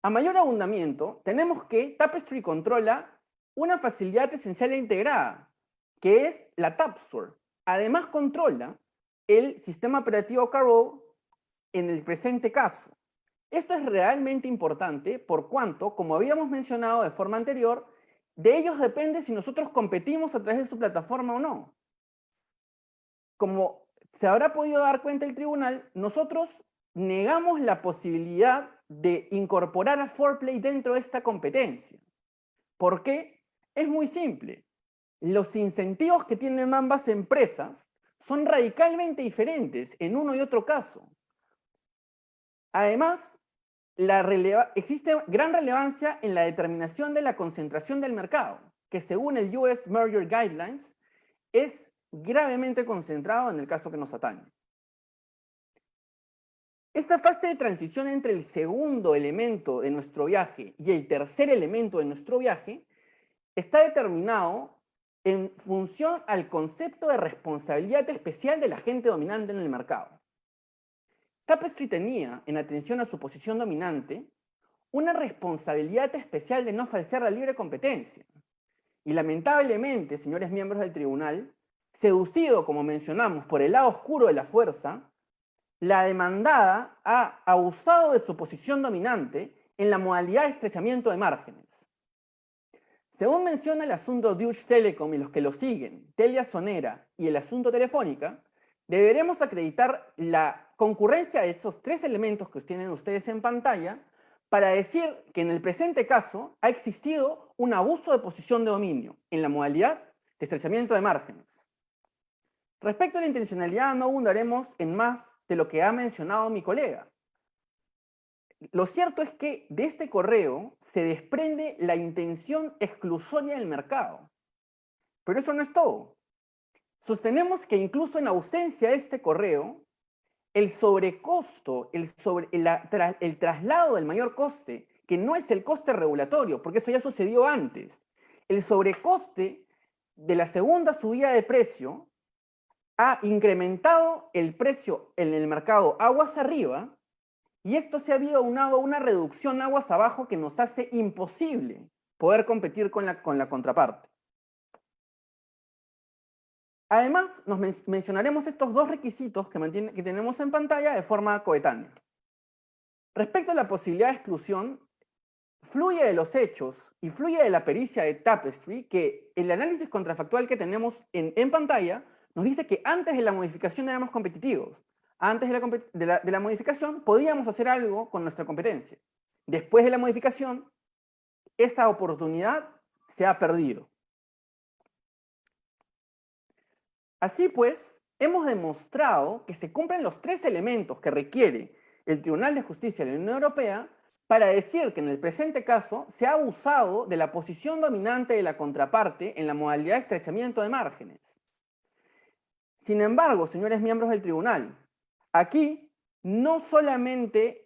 A mayor abundamiento, tenemos que Tapestry controla una facilidad esencial e integrada, que es la TapStore. Además controla el sistema operativo Carol en el presente caso. Esto es realmente importante por cuanto, como habíamos mencionado de forma anterior, de ellos depende si nosotros competimos a través de su plataforma o no. Como se habrá podido dar cuenta el tribunal, nosotros negamos la posibilidad de incorporar a 4Play dentro de esta competencia. ¿Por qué? Es muy simple. Los incentivos que tienen ambas empresas son radicalmente diferentes en uno y otro caso. Además, existe gran relevancia en la determinación de la concentración del mercado, que según el US Merger Guidelines es gravemente concentrado en el caso que nos atañe. Esta fase de transición entre el segundo elemento de nuestro viaje y el tercer elemento de nuestro viaje está determinado en función al concepto de responsabilidad especial del agente dominante en el mercado. Tapestry tenía, en atención a su posición dominante, una responsabilidad especial de no falsear la libre competencia. Y lamentablemente, señores miembros del tribunal, seducido, como mencionamos, por el lado oscuro de la fuerza, la demandada ha abusado de su posición dominante en la modalidad de estrechamiento de márgenes. Según menciona el asunto Deutsche Telekom y los que lo siguen, Telia Sonera y el asunto Telefónica, deberemos acreditar la concurrencia de esos tres elementos que tienen ustedes en pantalla para decir que en el presente caso ha existido un abuso de posición de dominio en la modalidad de estrechamiento de márgenes. Respecto a la intencionalidad, no abundaremos en más de lo que ha mencionado mi colega. Lo cierto es que de este correo se desprende la intención exclusoria del mercado. Pero eso no es todo. Sostenemos que incluso en ausencia de este correo, el sobrecosto, el traslado del mayor coste, que no es el coste regulatorio, porque eso ya sucedió antes, el sobrecoste de la segunda subida de precio ha incrementado el precio en el mercado aguas arriba, y esto se ha aunado a una reducción aguas abajo que nos hace imposible poder competir con la contraparte. Además, mencionaremos estos dos requisitos que tenemos en pantalla de forma coetánea. Respecto a la posibilidad de exclusión, fluye de los hechos y fluye de la pericia de Tapestry que el análisis contrafactual que tenemos en pantalla nos dice que antes de la modificación éramos competitivos. Antes de la modificación podíamos hacer algo con nuestra competencia. Después de la modificación, esa oportunidad se ha perdido. Así pues, hemos demostrado que se cumplen los tres elementos que requiere el Tribunal de Justicia de la Unión Europea para decir que en el presente caso se ha abusado de la posición dominante de la contraparte en la modalidad de estrechamiento de márgenes. Sin embargo, señores miembros del tribunal, aquí no solamente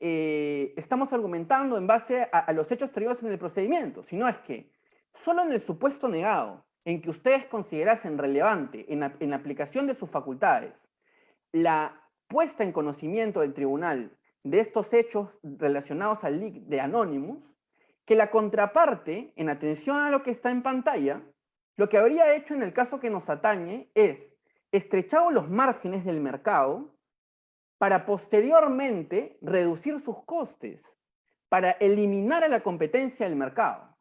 estamos argumentando en base a los hechos traídos en el procedimiento, sino es que solo en el supuesto negado en que ustedes considerasen relevante en la aplicación de sus facultades la puesta en conocimiento del tribunal de estos hechos relacionados al leak de Anonymous, que la contraparte, en atención a lo que está en pantalla, lo que habría hecho en el caso que nos atañe es estrechado los márgenes del mercado para posteriormente reducir sus costes, para eliminar a la competencia del mercado.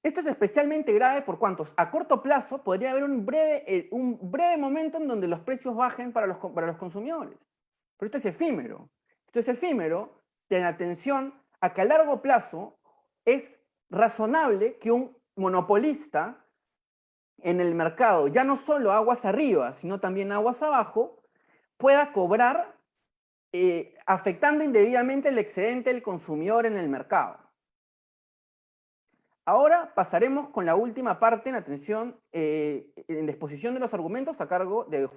Esto es especialmente grave por cuanto a corto plazo podría haber un breve momento en donde los precios bajen para los consumidores. Pero esto es efímero. Esto es efímero en atención a que a largo plazo es razonable que un monopolista en el mercado, ya no solo aguas arriba, sino también aguas abajo, pueda cobrar afectando indebidamente el excedente del consumidor en el mercado. Ahora pasaremos con la última parte en atención, en exposición de los argumentos a cargo de...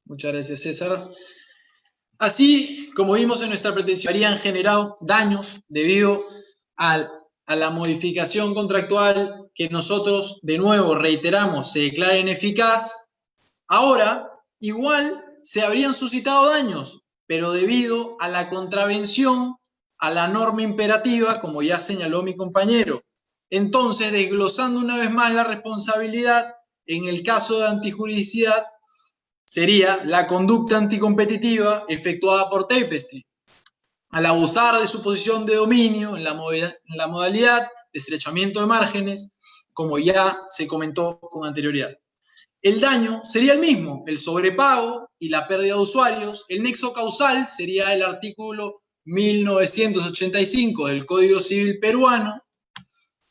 Muchas gracias, César. Así como vimos en nuestra pretensión, habrían generado daños debido a la modificación contractual que nosotros, de nuevo, reiteramos, se declara ineficaz. Ahora, igual, se habrían suscitado daños, pero debido a la contravención a la norma imperativa, como ya señaló mi compañero. Entonces, desglosando una vez más la responsabilidad, en el caso de antijuridicidad, sería la conducta anticompetitiva efectuada por Tapestry, al abusar de su posición de dominio en la modalidad de estrechamiento de márgenes, como ya se comentó con anterioridad. el daño sería el mismo, el sobrepago y la pérdida de usuarios. El nexo causal sería el artículo 1985 del Código Civil peruano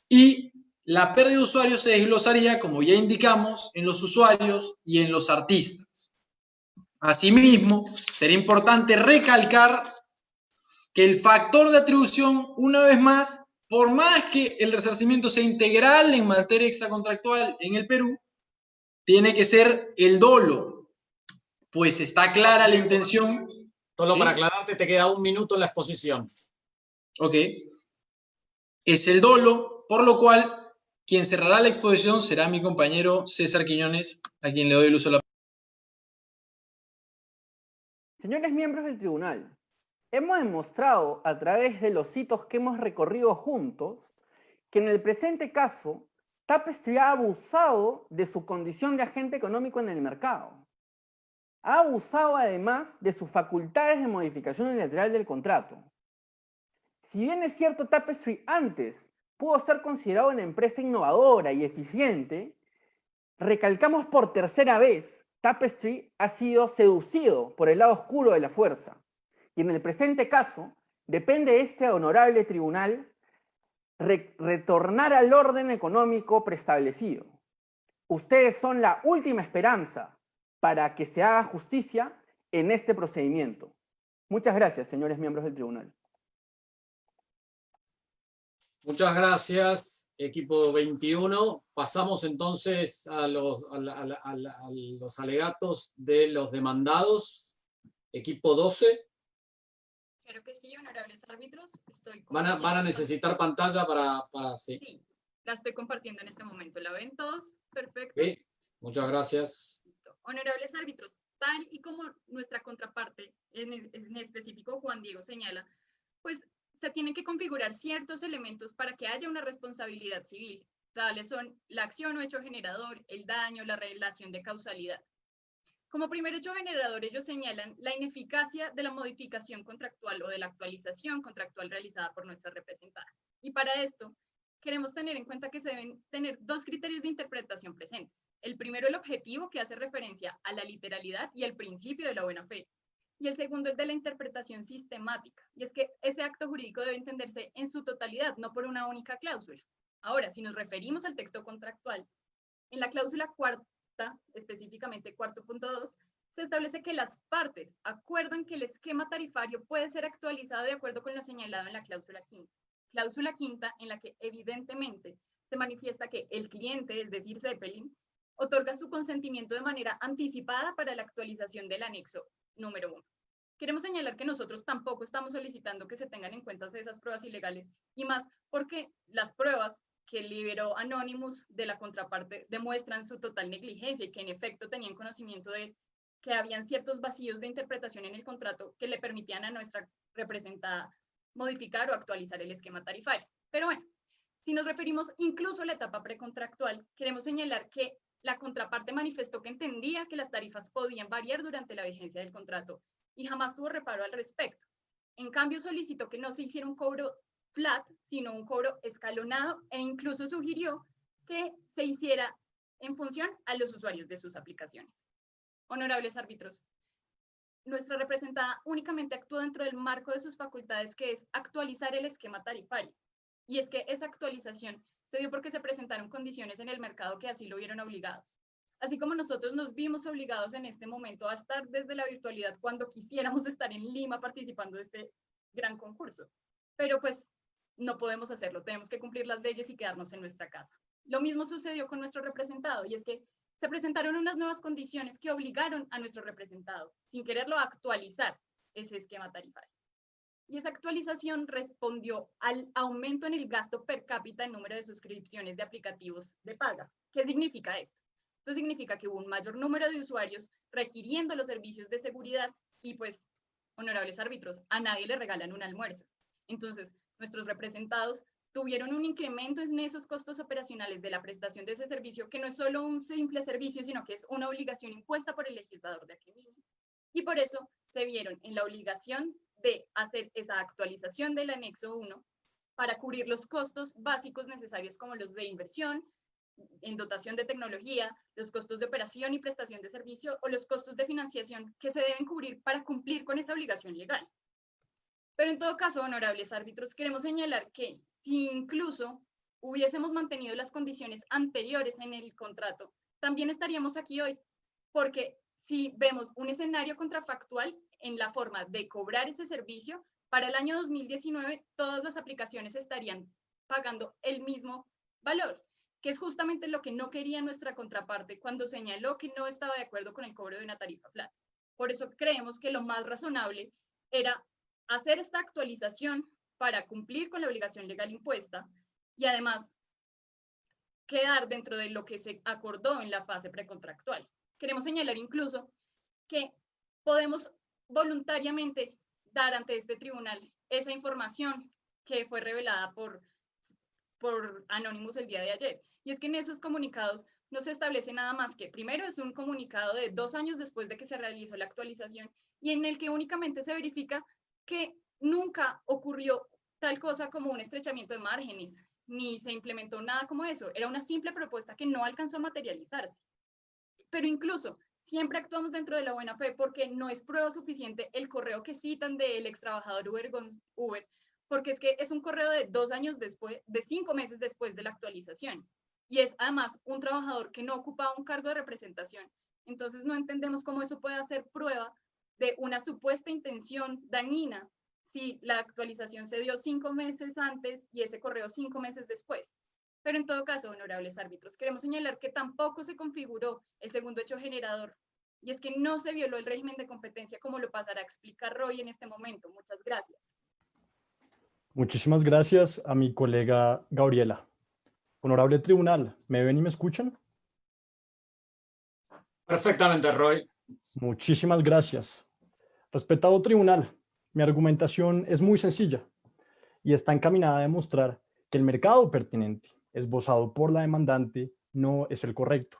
y la pérdida de usuarios se desglosaría, como ya indicamos, en los usuarios y en los artistas. Asimismo, sería importante recalcar que el factor de atribución, una vez más, por más que el resarcimiento sea integral en materia extracontractual en el Perú, tiene que ser el dolo, pues está clara la intención. Solo ¿sí? para aclararte, te queda 1 minuto en la exposición. Ok. Es el dolo, por lo cual quien cerrará la exposición será mi compañero César Quiñones, a quien le doy el uso de la palabra. Señores miembros del tribunal, hemos demostrado a través de los hitos que hemos recorrido juntos que en el presente caso, Tapestry ha abusado de su condición de agente económico en el mercado. Ha abusado además de sus facultades de modificación unilateral del contrato. Si bien es cierto, Tapestry antes pudo ser considerado una empresa innovadora y eficiente, recalcamos por tercera vez, Tapestry ha sido seducido por el lado oscuro de la fuerza. Y en el presente caso, depende de este honorable tribunal retornar al orden económico preestablecido. Ustedes son la última esperanza para que se haga justicia en este procedimiento. Muchas gracias, señores miembros del tribunal. Muchas gracias, equipo 21. Pasamos entonces a los alegatos de los demandados. Equipo 12. Claro que sí, honorables árbitros. Van a necesitar pantalla para sí. Sí, la estoy compartiendo en este momento. ¿La ven todos? Perfecto. Sí, muchas gracias. Listo. Honorables árbitros, tal y como nuestra contraparte, en específico Juan Diego señala, pues se tienen que configurar ciertos elementos para que haya una responsabilidad civil. Tales son la acción o hecho generador, el daño, la relación de causalidad. Como primer hecho generador, ellos señalan la ineficacia de la modificación contractual o de la actualización contractual realizada por nuestra representada. Y para esto, queremos tener en cuenta que se deben tener 2 criterios de interpretación presentes. El primero, el objetivo, que hace referencia a la literalidad y al principio de la buena fe. Y el segundo, el de la interpretación sistemática. Y es que ese acto jurídico debe entenderse en su totalidad, no por una única cláusula. Ahora, si nos referimos al texto contractual, en la cláusula cuarta, específicamente 4.2, se establece que las partes acuerdan que el esquema tarifario puede ser actualizado de acuerdo con lo señalado en la cláusula quinta. Cláusula quinta en la que evidentemente se manifiesta que el cliente, es decir, Zeppelin, otorga su consentimiento de manera anticipada para la actualización del anexo número 1. Queremos señalar que nosotros tampoco estamos solicitando que se tengan en cuenta esas pruebas ilegales, y más porque las pruebas que liberó Anonymous de la contraparte demuestran su total negligencia y que en efecto tenían conocimiento de que habían ciertos vacíos de interpretación en el contrato que le permitían a nuestra representada modificar o actualizar el esquema tarifario. Pero bueno, si nos referimos incluso a la etapa precontractual, queremos señalar que la contraparte manifestó que entendía que las tarifas podían variar durante la vigencia del contrato y jamás tuvo reparo al respecto. En cambio, solicitó que no se hiciera un cobro flat, sino un cobro escalonado, e incluso sugirió que se hiciera en función a los usuarios de sus aplicaciones. Honorables árbitros, nuestra representada únicamente actuó dentro del marco de sus facultades, que es actualizar el esquema tarifario. Y es que esa actualización se dio porque se presentaron condiciones en el mercado que así lo vieron obligados. Así como nosotros nos vimos obligados en este momento a estar desde la virtualidad cuando quisiéramos estar en Lima participando de este gran concurso. Pero pues no podemos hacerlo, tenemos que cumplir las leyes y quedarnos en nuestra casa. Lo mismo sucedió con nuestro representado, y es que se presentaron unas nuevas condiciones que obligaron a nuestro representado, sin quererlo, a actualizar ese esquema tarifario. Y esa actualización respondió al aumento en el gasto per cápita en número de suscripciones de aplicativos de paga. ¿Qué significa esto? Esto significa que hubo un mayor número de usuarios requiriendo los servicios de seguridad y pues, honorables árbitros, a nadie le regalan un almuerzo. Entonces, nuestros representados tuvieron un incremento en esos costos operacionales de la prestación de ese servicio, que no es solo un simple servicio, sino que es una obligación impuesta por el legislador de aquí mismo. Y por eso se vieron en la obligación de hacer esa actualización del anexo 1 para cubrir los costos básicos necesarios como los de inversión, en dotación de tecnología, los costos de operación y prestación de servicio o los costos de financiación que se deben cubrir para cumplir con esa obligación legal. Pero en todo caso, honorables árbitros, queremos señalar que si incluso hubiésemos mantenido las condiciones anteriores en el contrato, también estaríamos aquí hoy, porque si vemos un escenario contrafactual en la forma de cobrar ese servicio, para el año 2019 todas las aplicaciones estarían pagando el mismo valor, que es justamente lo que no quería nuestra contraparte cuando señaló que no estaba de acuerdo con el cobro de una tarifa flat. Por eso creemos que lo más razonable era hacer esta actualización para cumplir con la obligación legal impuesta y además quedar dentro de lo que se acordó en la fase precontractual. Queremos señalar incluso que podemos voluntariamente dar ante este tribunal esa información que fue revelada por Anonymous el día de ayer. Y es que en esos comunicados no se establece nada más que, primero, es un comunicado de 2 años después de que se realizó la actualización y en el que únicamente se verifica que nunca ocurrió tal cosa como un estrechamiento de márgenes, ni se implementó nada como eso. Era una simple propuesta que no alcanzó a materializarse. Pero incluso siempre actuamos dentro de la buena fe porque no es prueba suficiente el correo que citan del ex trabajador Uber, porque es que es un correo de 2 años después, de 5 meses después de la actualización. Y es además un trabajador que no ocupaba un cargo de representación. Entonces no entendemos cómo eso puede ser prueba de una supuesta intención dañina si la actualización se dio 5 meses antes y ese correo 5 meses después. Pero en todo caso, honorables árbitros, queremos señalar que tampoco se configuró el segundo hecho generador, y es que no se violó el régimen de competencia como lo pasará a explicar Roy en este momento. Muchas gracias. Muchísimas gracias a mi colega Gabriela. Honorable tribunal, ¿me ven y me escuchan? Perfectamente, Roy. Muchísimas gracias. Respetado tribunal, mi argumentación es muy sencilla y está encaminada a demostrar que el mercado pertinente, esbozado por la demandante, no es el correcto,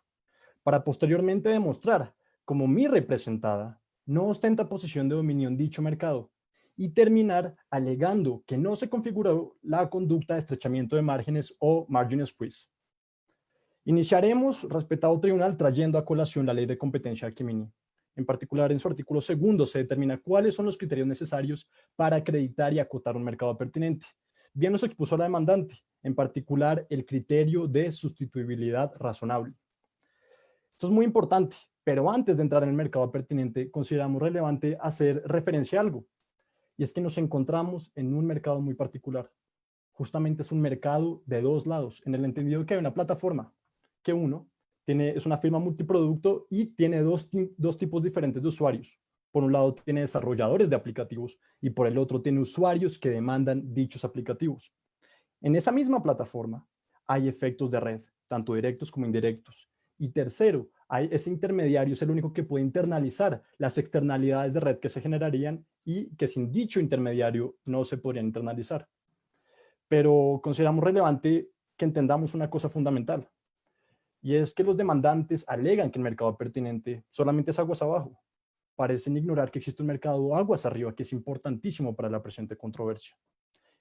para posteriormente demostrar cómo mi representada no ostenta posición de dominio en dicho mercado y terminar alegando que no se configuró la conducta de estrechamiento de márgenes o margin squeeze. Iniciaremos, respetado tribunal, trayendo a colación la ley de competencia de Quimini. En particular, en su artículo 2 se determina cuáles son los criterios necesarios para acreditar y acotar un mercado pertinente. Bien nos expuso la demandante, en particular el criterio de sustituibilidad razonable. Esto es muy importante, pero antes de entrar en el mercado pertinente, consideramos relevante hacer referencia a algo, y es que nos encontramos en un mercado muy particular. Justamente es un mercado de 2 lados, en el entendido que hay una plataforma, que es una firma multiproducto y tiene dos tipos diferentes de usuarios. Por un lado tiene desarrolladores de aplicativos y por el otro tiene usuarios que demandan dichos aplicativos. En esa misma plataforma hay efectos de red, tanto directos como indirectos. Y tercero, ese intermediario es el único que puede internalizar las externalidades de red que se generarían y que sin dicho intermediario no se podrían internalizar. Pero consideramos relevante que entendamos una cosa fundamental, y es que los demandantes alegan que el mercado pertinente solamente es aguas abajo. Parecen ignorar que existe un mercado aguas arriba que es importantísimo para la presente controversia.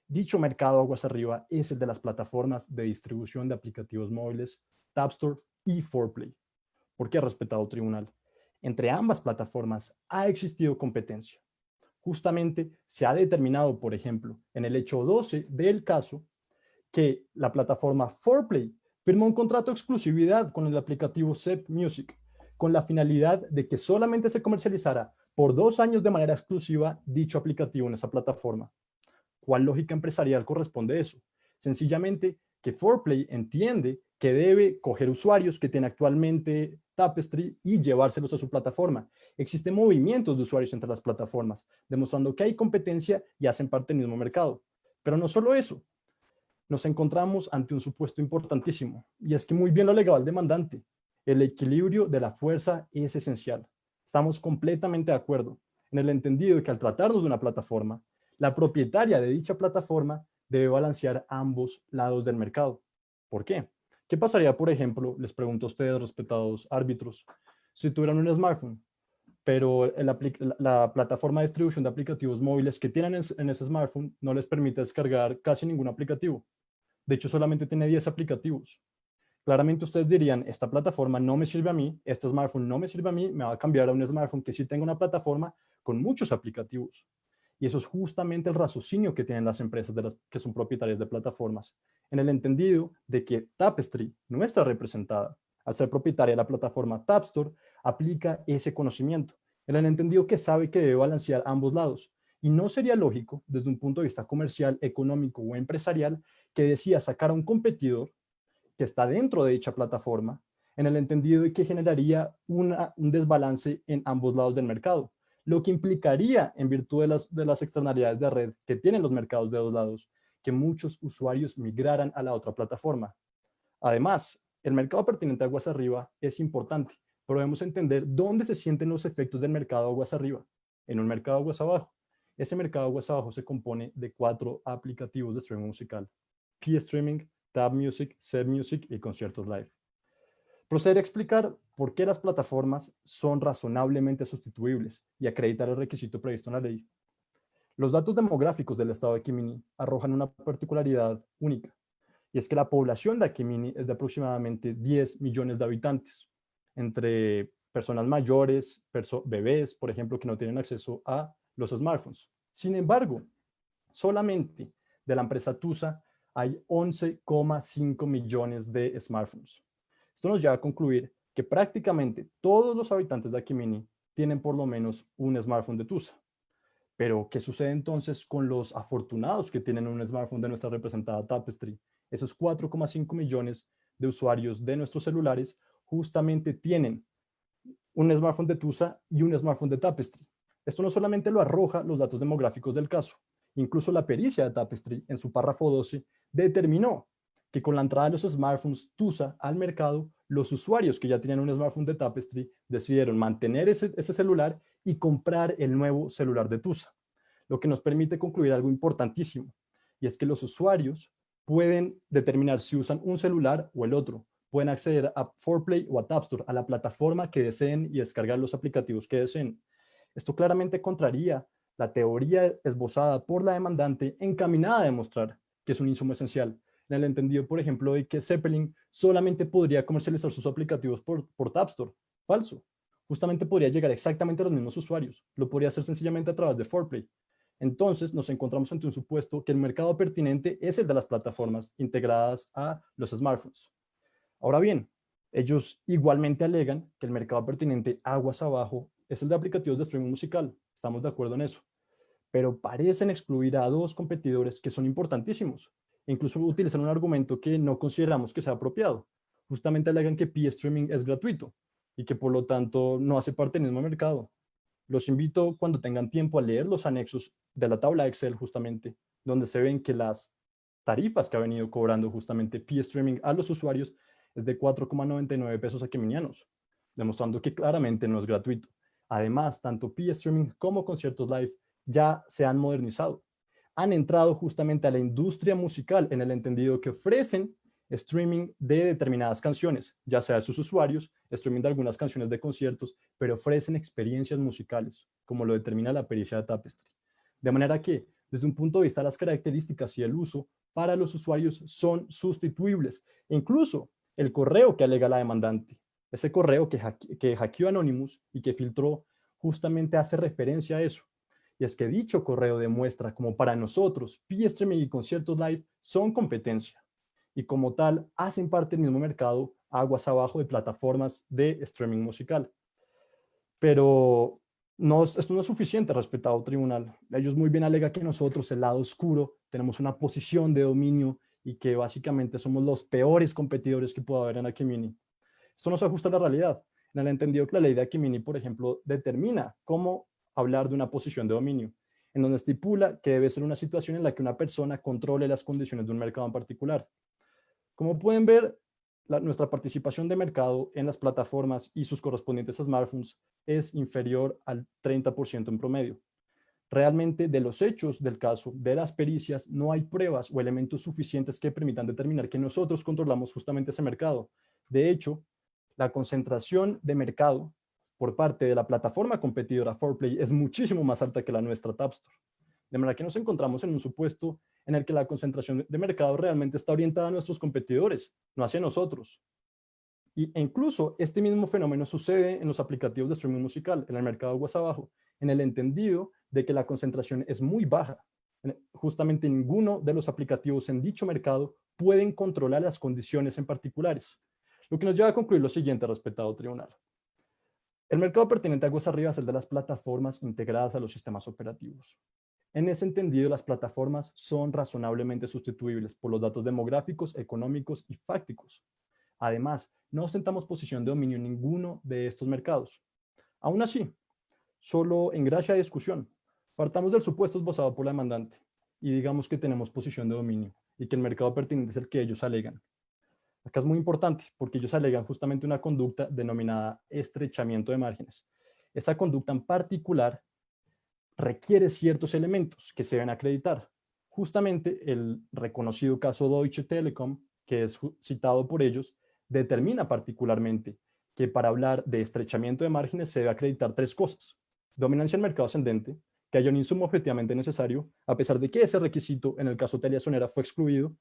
Dicho mercado aguas arriba es el de las plataformas de distribución de aplicativos móviles, Tapstore y 4Play. ¿Por qué, respetado tribunal? Entre ambas plataformas ha existido competencia. Justamente se ha determinado, por ejemplo, en el hecho 12 del caso, que la plataforma 4Play firmó un contrato de exclusividad con el aplicativo Zep Music, con la finalidad de que solamente se comercializara por 2 años de manera exclusiva dicho aplicativo en esa plataforma. ¿Cuál lógica empresarial corresponde eso? Sencillamente que 4Play entiende que debe coger usuarios que tiene actualmente Tapestry y llevárselos a su plataforma. Existen movimientos de usuarios entre las plataformas, demostrando que hay competencia y hacen parte del mismo mercado. Pero no solo eso, nos encontramos ante un supuesto importantísimo, y es que muy bien lo alegaba el demandante, el equilibrio de la fuerza es esencial. Estamos completamente de acuerdo en el entendido de que al tratarnos de una plataforma, la propietaria de dicha plataforma debe balancear ambos lados del mercado. ¿Por qué? ¿Qué pasaría, por ejemplo, les pregunto a ustedes, respetados árbitros, si tuvieran un smartphone, pero la plataforma de distribución de aplicativos móviles que tienen en ese smartphone no les permite descargar casi ningún aplicativo? De hecho, solamente tiene 10 aplicativos. Claramente ustedes dirían, esta plataforma no me sirve a mí, este smartphone no me sirve a mí, me va a cambiar a un smartphone que sí tenga una plataforma con muchos aplicativos. Y eso es justamente el raciocinio que tienen las empresas que son propietarias de plataformas, en el entendido de que Tapestry no está representada. Al ser propietaria de la plataforma Tapstore, aplica ese conocimiento, en el entendido que sabe que debe balancear ambos lados. Y no sería lógico, desde un punto de vista comercial, económico o empresarial, que decida sacar a un competidor que está dentro de dicha plataforma, en el entendido de que generaría un desbalance en ambos lados del mercado, lo que implicaría, en virtud de las externalidades de red que tienen los mercados de dos lados, que muchos usuarios migraran a la otra plataforma. Además, el mercado pertinente a aguas arriba es importante, pero debemos entender dónde se sienten los efectos del mercado aguas arriba, en un mercado aguas abajo. Ese mercado aguas abajo se compone de 4 aplicativos de streaming musical: P-Streaming, Tab Music, Set Music y Conciertos Live. Proceder a explicar por qué las plataformas son razonablemente sustituibles y acreditar el requisito previsto en la ley. Los datos demográficos del estado de Aquimini arrojan una particularidad única, y es que la población de Aquimini es de aproximadamente 10 millones de habitantes, entre personas mayores, bebés, por ejemplo, que no tienen acceso a los smartphones. Sin embargo, solamente de la empresa TUSA hay 11,5 millones de smartphones. Esto nos lleva a concluir que prácticamente todos los habitantes de Aquimini tienen por lo menos un smartphone de TUSA. Pero, ¿qué sucede entonces con los afortunados que tienen un smartphone de nuestra representada Tapestry? Esos 4,5 millones de usuarios de nuestros celulares justamente tienen un smartphone de TUSA y un smartphone de Tapestry. Esto no solamente lo arroja los datos demográficos del caso, incluso la pericia de Tapestry en su párrafo 12 determinó que con la entrada de los smartphones TUSA al mercado, los usuarios que ya tenían un smartphone de Tapestry decidieron mantener ese celular y comprar el nuevo celular de TUSA, lo que nos permite concluir algo importantísimo, y es que los usuarios pueden determinar si usan un celular o el otro, pueden acceder a 4Play o a Tapstore, a la plataforma que deseen y descargar los aplicativos que deseen. Esto claramente contraría la teoría esbozada por la demandante encaminada a demostrar que es un insumo esencial, en el entendido, por ejemplo, de que Zeppelin solamente podría comercializar sus aplicativos por Tapstore. Falso. Justamente podría llegar exactamente a los mismos usuarios. Lo podría hacer sencillamente a través de 4Play. Entonces nos encontramos ante un supuesto que el mercado pertinente es el de las plataformas integradas a los smartphones. Ahora bien, ellos igualmente alegan que el mercado pertinente aguas abajo es el de aplicativos de streaming musical. Estamos de acuerdo en eso. Pero parecen excluir a 2 competidores que son importantísimos. Incluso utilizan un argumento que no consideramos que sea apropiado. Justamente alegan que P-Streaming es gratuito y que por lo tanto no hace parte del mismo mercado. Los invito cuando tengan tiempo a leer los anexos de la tabla Excel justamente, donde se ven que las tarifas que ha venido cobrando justamente P-Streaming a los usuarios es de 4,99 pesos aquiminianos, demostrando que claramente no es gratuito. Además, tanto P-Streaming como Conciertos Live ya se han modernizado. Han entrado justamente a la industria musical en el entendido que ofrecen streaming de determinadas canciones, ya sea de sus usuarios, streaming de algunas canciones de conciertos, pero ofrecen experiencias musicales, como lo determina la pericia de Tapestry. De manera que, desde un punto de vista de las características y el uso, para los usuarios son sustituibles. E incluso el correo que alega la demandante, ese correo que hackeó Anonymous y que filtró, justamente hace referencia a eso. Y es que dicho correo demuestra como para nosotros P-Streaming y Conciertos Live son competencia y como tal hacen parte del mismo mercado aguas abajo de plataformas de streaming musical. Pero esto no es suficiente, respetado tribunal. Ellos muy bien alegan que nosotros, el lado oscuro, tenemos una posición de dominio y que básicamente somos los peores competidores que pueda haber en Aquimini. Esto no se ajusta a la realidad. En el entendido que la ley de Aquimini, por ejemplo, determina cómo hablar de una posición de dominio, en donde estipula que debe ser una situación en la que una persona controle las condiciones de un mercado en particular. Como pueden ver, nuestra participación de mercado en las plataformas y sus correspondientes smartphones es inferior al 30% en promedio. Realmente, de los hechos del caso, de las pericias, no hay pruebas o elementos suficientes que permitan determinar que nosotros controlamos justamente ese mercado. De hecho, la concentración de mercado por parte de la plataforma competidora 4Play es muchísimo más alta que la nuestra Tapstore. De manera que nos encontramos en un supuesto en el que la concentración de mercado realmente está orientada a nuestros competidores, no hacia nosotros. E incluso este mismo fenómeno sucede en los aplicativos de streaming musical, en el mercado de WhatsApp abajo, en el entendido de que la concentración es muy baja. Justamente ninguno de los aplicativos en dicho mercado pueden controlar las condiciones en particulares. Lo que nos lleva a concluir lo siguiente, respetado tribunal. El mercado pertinente a aguas arriba es el de las plataformas integradas a los sistemas operativos. En ese entendido, las plataformas son razonablemente sustituibles por los datos demográficos, económicos y fácticos. Además, no ostentamos posición de dominio en ninguno de estos mercados. Aún así, solo en gracia de discusión, partamos del supuesto esbozado por la demandante y digamos que tenemos posición de dominio y que el mercado pertinente es el que ellos alegan. Acá es muy importante porque ellos alegan justamente una conducta denominada estrechamiento de márgenes. Esa conducta en particular requiere ciertos elementos que se deben acreditar. Justamente el reconocido caso Deutsche Telekom, que es citado por ellos, determina particularmente que para hablar de estrechamiento de márgenes se debe acreditar tres cosas. Dominancia en mercado ascendente, que haya un insumo objetivamente necesario, a pesar de que ese requisito en el caso Telia Sonera fue excluido,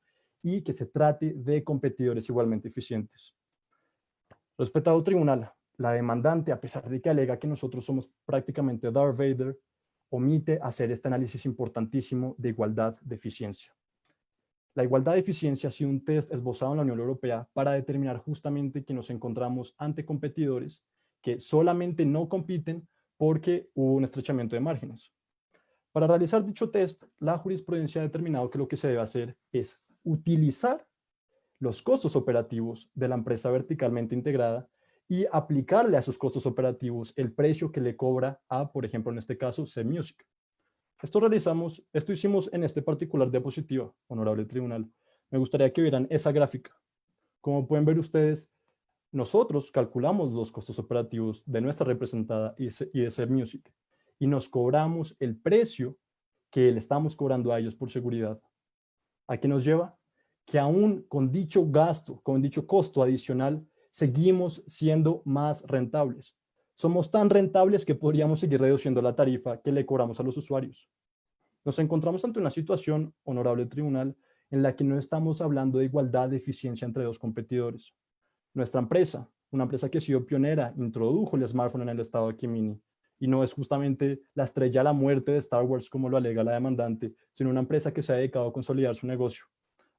y que se trate de competidores igualmente eficientes. Respetado tribunal, la demandante, a pesar de que alega que nosotros somos prácticamente Darth Vader, omite hacer este análisis importantísimo de igualdad de eficiencia. La igualdad de eficiencia ha sido un test esbozado en la Unión Europea para determinar justamente que nos encontramos ante competidores que solamente no compiten porque hubo un estrechamiento de márgenes. Para realizar dicho test, la jurisprudencia ha determinado que lo que se debe hacer es utilizar los costos operativos de la empresa verticalmente integrada y aplicarle a esos costos operativos el precio que le cobra a, por ejemplo, en este caso, CMusic. Esto hicimos en este particular diapositiva, honorable tribunal. Me gustaría que vieran esa gráfica. Como pueden ver ustedes, nosotros calculamos los costos operativos de nuestra representada y de CMusic y nos cobramos el precio que le estamos cobrando a ellos por seguridad. ¿A qué nos lleva? Que aún con dicho gasto, con dicho costo adicional, seguimos siendo más rentables. Somos tan rentables que podríamos seguir reduciendo la tarifa que le cobramos a los usuarios. Nos encontramos ante una situación, honorable tribunal, en la que no estamos hablando de igualdad de eficiencia entre dos competidores. Nuestra empresa, una empresa que ha sido pionera, introdujo el smartphone en el estado de Kimini, y no es justamente la estrella de la muerte de Star Wars como lo alega la demandante, sino una empresa que se ha dedicado a consolidar su negocio,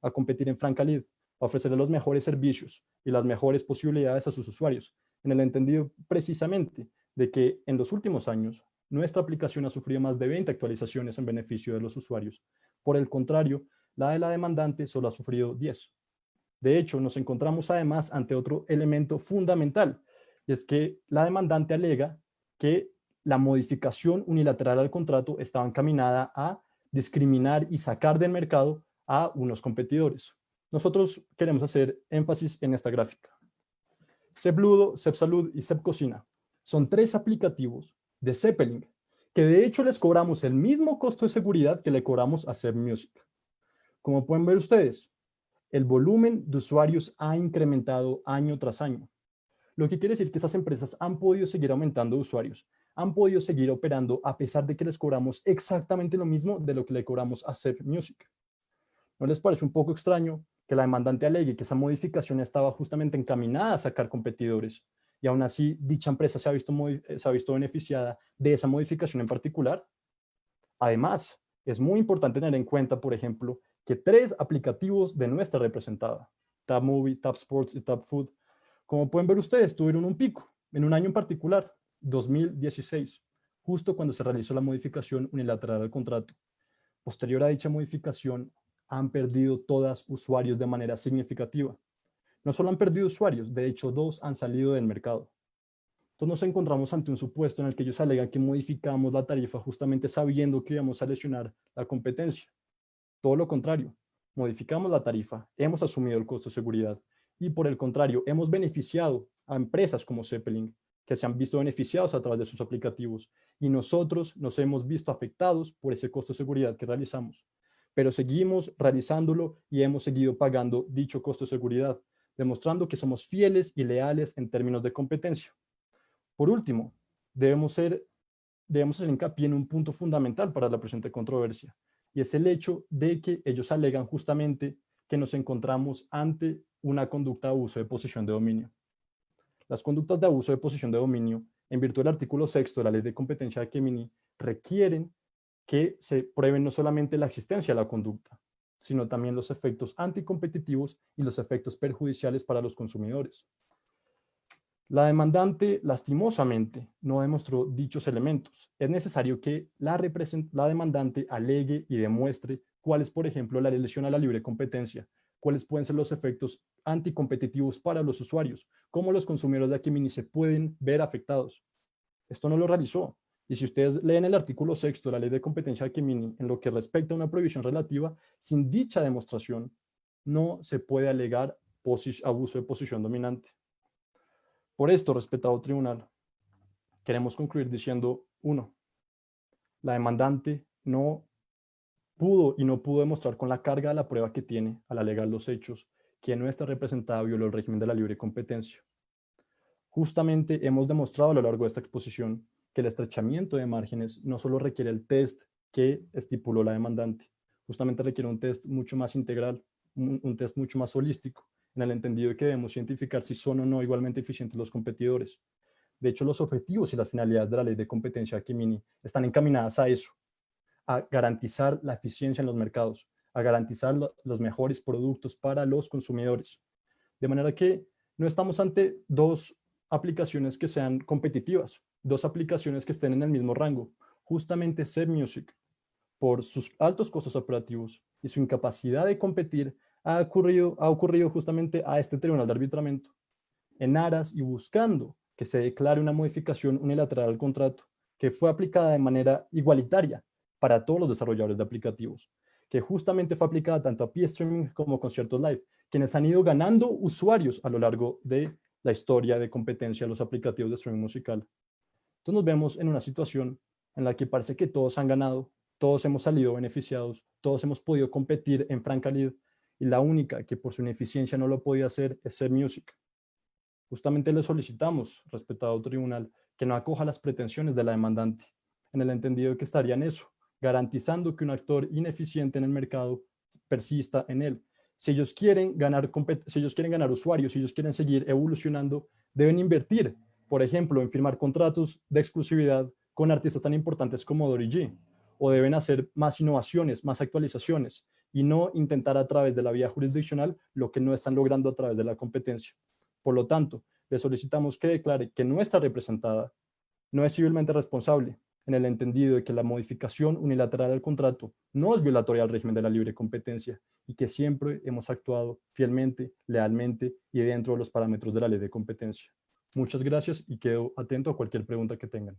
a competir en franca lid, a ofrecerle los mejores servicios y las mejores posibilidades a sus usuarios, en el entendido precisamente de que en los últimos años nuestra aplicación ha sufrido más de 20 actualizaciones en beneficio de los usuarios. Por el contrario, la de la demandante solo ha sufrido 10. De hecho, nos encontramos además ante otro elemento fundamental, y es que la demandante alega que la modificación unilateral al contrato estaba encaminada a discriminar y sacar del mercado a unos competidores. Nosotros queremos hacer énfasis en esta gráfica. Cepludo, Cepsalud y Cepcocina son tres aplicativos de Zeppelin que de hecho les cobramos el mismo costo de seguridad que le cobramos a CMusic. Como pueden ver ustedes, el volumen de usuarios ha incrementado año tras año, lo que quiere decir que estas empresas han podido seguir aumentando usuarios, han podido seguir operando a pesar de que les cobramos exactamente lo mismo de lo que le cobramos a CMusic. ¿No les parece un poco extraño que la demandante alegue que esa modificación estaba justamente encaminada a sacar competidores y aún así dicha empresa se ha visto beneficiada de esa modificación en particular? Además, es muy importante tener en cuenta, por ejemplo, que tres aplicativos de nuestra representada, Tab Movie, Tab Sports y Tab Food, como pueden ver ustedes, tuvieron un pico en un año en particular, 2016, justo cuando se realizó la modificación unilateral al contrato. Posterior a dicha modificación, han perdido todas usuarios de manera significativa. No solo han perdido usuarios, de hecho 2 han salido del mercado. Entonces nos encontramos ante un supuesto en el que ellos alegan que modificamos la tarifa justamente sabiendo que íbamos a lesionar la competencia. Todo lo contrario, modificamos la tarifa, hemos asumido el costo de seguridad y por el contrario, hemos beneficiado a empresas como Zeppelin que se han visto beneficiados a través de sus aplicativos y nosotros nos hemos visto afectados por ese costo de seguridad que realizamos. Pero seguimos realizándolo y hemos seguido pagando dicho costo de seguridad, demostrando que somos fieles y leales en términos de competencia. Por último, debemos hacer hincapié en un punto fundamental para la presente controversia, y es el hecho de que ellos alegan justamente que nos encontramos ante una conducta de abuso de posición de dominio. Las conductas de abuso de posición de dominio, en virtud del artículo 6 de la Ley de Competencia de Gemini, requieren que se prueben no solamente la existencia de la conducta, sino también los efectos anticompetitivos y los efectos perjudiciales para los consumidores. La demandante, lastimosamente, no demostró dichos elementos. Es necesario que la demandante alegue y demuestre cuál es, por ejemplo, la lesión a la libre competencia, cuáles pueden ser los efectos anticompetitivos para los usuarios, cómo los consumidores de Gemini se pueden ver afectados. Esto no lo realizó. Y si ustedes leen el artículo 6 de la Ley de Competencia de Gemini en lo que respecta a una prohibición relativa, sin dicha demostración no se puede alegar abuso de posición dominante. Por esto, respetado tribunal, queremos concluir diciendo, 1. La demandante no pudo demostrar con la carga de la prueba que tiene al alegar los hechos que nuestra representada violó el régimen de la libre competencia. Justamente hemos demostrado a lo largo de esta exposición que el estrechamiento de márgenes no solo requiere el test que estipuló la demandante, justamente requiere un test mucho más integral, un test mucho más holístico, en el entendido de que debemos identificar si son o no igualmente eficientes los competidores. De hecho, los objetivos y las finalidades de la Ley de Competencia de Gemini están encaminadas a eso, a garantizar la eficiencia en los mercados, a garantizar los mejores productos para los consumidores. De manera que no estamos ante dos aplicaciones que sean competitivas, dos aplicaciones que estén en el mismo rango. Justamente CMusic, por sus altos costos operativos y su incapacidad de competir, ha ocurrido justamente a este tribunal de arbitramiento, en aras y buscando que se declare una modificación unilateral al contrato, que fue aplicada de manera igualitaria para todos los desarrolladores de aplicativos, que justamente fue aplicada tanto a P-Streaming como Conciertos Live, quienes han ido ganando usuarios a lo largo de la historia de competencia de los aplicativos de streaming musical. Entonces nos vemos en una situación en la que parece que todos han ganado, todos hemos salido beneficiados, todos hemos podido competir en franca lid, y la única que por su ineficiencia no lo podía hacer es CMusic. Justamente le solicitamos, respetado tribunal, que no acoja las pretensiones de la demandante, en el entendido de que estaría en eso, garantizando que un actor ineficiente en el mercado persista en él. Si ellos quieren ganar usuarios, si ellos quieren seguir evolucionando, deben invertir, por ejemplo, en firmar contratos de exclusividad con artistas tan importantes como Dory G, o deben hacer más innovaciones, más actualizaciones, y no intentar a través de la vía jurisdiccional lo que no están logrando a través de la competencia. Por lo tanto, le solicitamos que declare que nuestra representada no es civilmente responsable, en el entendido de que la modificación unilateral del contrato no es violatoria al régimen de la libre competencia y que siempre hemos actuado fielmente, lealmente y dentro de los parámetros de la ley de competencia. Muchas gracias y quedo atento a cualquier pregunta que tengan.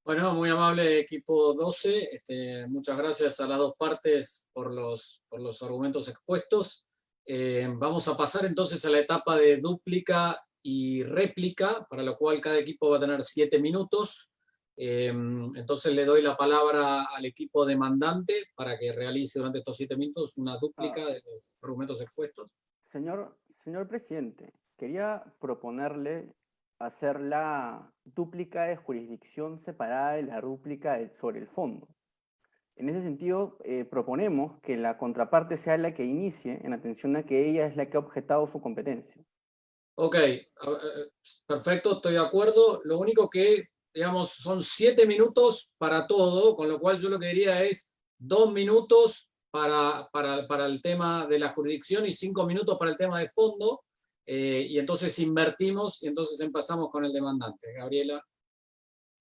Bueno, muy amable equipo 12. Muchas gracias a las dos partes por los argumentos expuestos. Vamos a pasar entonces a la etapa de dúplica y réplica, para lo cual cada equipo va a tener 7 minutos. Entonces le doy la palabra al equipo demandante para que realice durante estos 7 minutos una dúplica de los argumentos expuestos. Señor presidente, quería proponerle hacer la dúplica de jurisdicción separada de la dúplica sobre el fondo. En ese sentido, proponemos que la contraparte sea la que inicie, en atención a que ella es la que ha objetado su competencia. Ok, perfecto, estoy de acuerdo. Lo único que, digamos, son 7 minutos para todo, con lo cual yo lo que diría es 2 minutos para el tema de la jurisdicción y 5 minutos para el tema de fondo, y entonces invertimos y entonces empezamos con el demandante. Gabriela,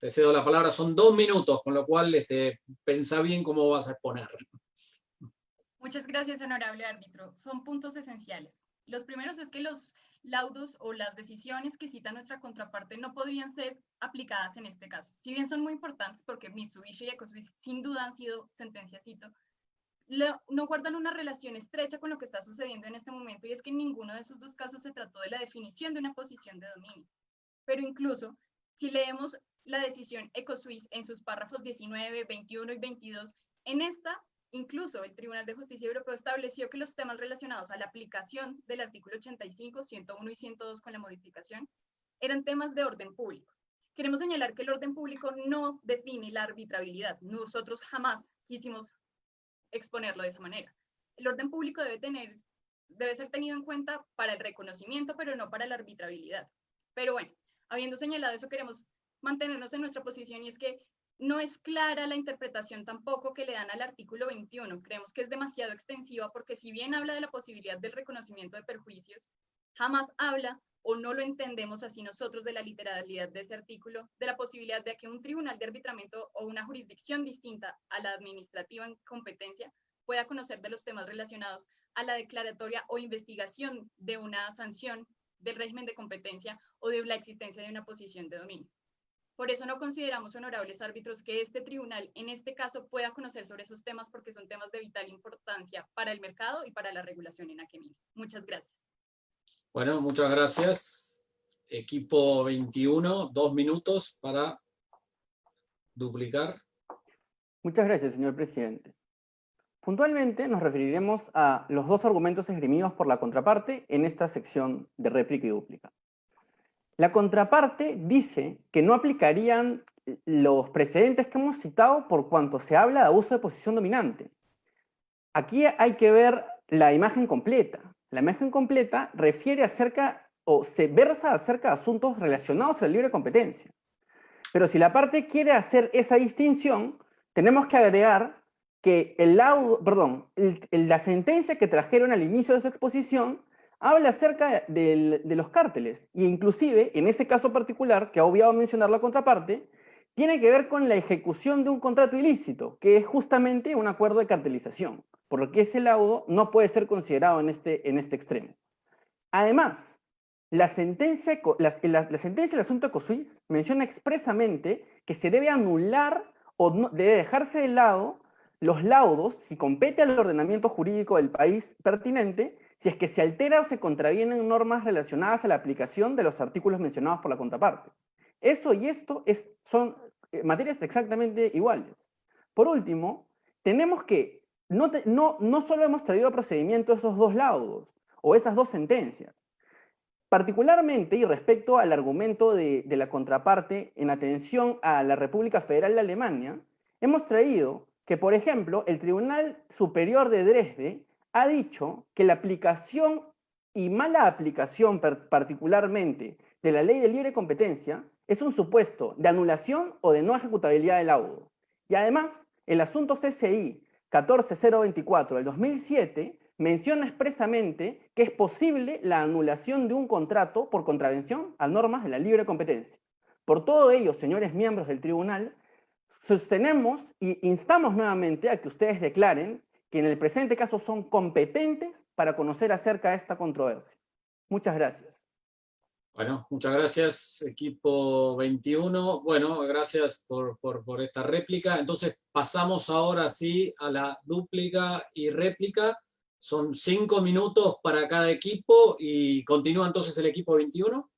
te cedo la palabra, son 2 minutos, con lo cual pensá bien cómo vas a exponer. Muchas gracias, honorable árbitro. Son puntos esenciales. Los primeros es que los laudos o las decisiones que cita nuestra contraparte no podrían ser aplicadas en este caso. Si bien son muy importantes porque Mitsubishi y EcoSwiss sin duda han sido sentencias cito, no guardan una relación estrecha con lo que está sucediendo en este momento, y es que en ninguno de esos dos casos se trató de la definición de una posición de dominio. Pero incluso, si leemos la decisión EcoSwiss en sus párrafos 19, 21 y 22, en esta, incluso el Tribunal de Justicia Europeo estableció que los temas relacionados a la aplicación del artículo 85, 101 y 102 con la modificación eran temas de orden público. Queremos señalar que el orden público no define la arbitrabilidad. Nosotros jamás quisimos exponerlo de esa manera. El orden público debe tener debe ser tenido en cuenta para el reconocimiento, pero no para la arbitrabilidad. Pero bueno, habiendo señalado eso, queremos mantenernos en nuestra posición, y es que no es clara la interpretación tampoco que le dan al artículo 21. Creemos que es demasiado extensiva porque, si bien habla de la posibilidad del reconocimiento de perjuicios, jamás habla, o no lo entendemos así nosotros de la literalidad de ese artículo, de la posibilidad de que un tribunal de arbitramiento o una jurisdicción distinta a la administrativa en competencia pueda conocer de los temas relacionados a la declaratoria o investigación de una sanción del régimen de competencia o de la existencia de una posición de dominio. Por eso no consideramos, honorables árbitros, que este tribunal en este caso pueda conocer sobre esos temas, porque son temas de vital importancia para el mercado y para la regulación en Aquemini. Muchas gracias. Bueno, muchas gracias. Equipo 21, 2 minutos para duplicar. Muchas gracias, señor presidente. Puntualmente nos referiremos a los dos argumentos esgrimidos por la contraparte en esta sección de réplica y dúplica. La contraparte dice que no aplicarían los precedentes que hemos citado por cuanto se habla de abuso de posición dominante. Aquí hay que ver la imagen completa. La imagen completa refiere acerca, o se versa acerca de asuntos relacionados a la libre competencia. Pero si la parte quiere hacer esa distinción, tenemos que agregar que la sentencia que trajeron al inicio de su exposición habla acerca de los cárteles, e inclusive, en ese caso particular, que ha obviado mencionar la contraparte, tiene que ver con la ejecución de un contrato ilícito, que es justamente un acuerdo de cartelización, por lo que ese laudo no puede ser considerado en este extremo. Además, la sentencia del asunto de Cosuís menciona expresamente que se debe anular o no, debe dejarse de lado los laudos si compete al ordenamiento jurídico del país pertinente, si es que se altera o se contravienen normas relacionadas a la aplicación de los artículos mencionados por la contraparte. Eso y esto son materias exactamente iguales. Por último, tenemos que, no solo hemos traído a procedimiento esos dos laudos, o esas dos sentencias. Particularmente, y respecto al argumento de la contraparte en atención a la República Federal de Alemania, hemos traído que, por ejemplo, el Tribunal Superior de Dresde ha dicho que la aplicación y mala aplicación particularmente de la ley de libre competencia es un supuesto de anulación o de no ejecutabilidad del laudo. Y además, el asunto CCI 14024 del 2007 menciona expresamente que es posible la anulación de un contrato por contravención a normas de la libre competencia. Por todo ello, señores miembros del tribunal, sostenemos y instamos nuevamente a que ustedes declaren que en el presente caso son competentes para conocer acerca de esta controversia. Muchas gracias. Bueno, muchas gracias, equipo 21. Bueno, gracias por esta réplica. Entonces pasamos ahora sí a la dúplica y réplica. Son 5 minutos para cada equipo y continúa entonces el equipo 21.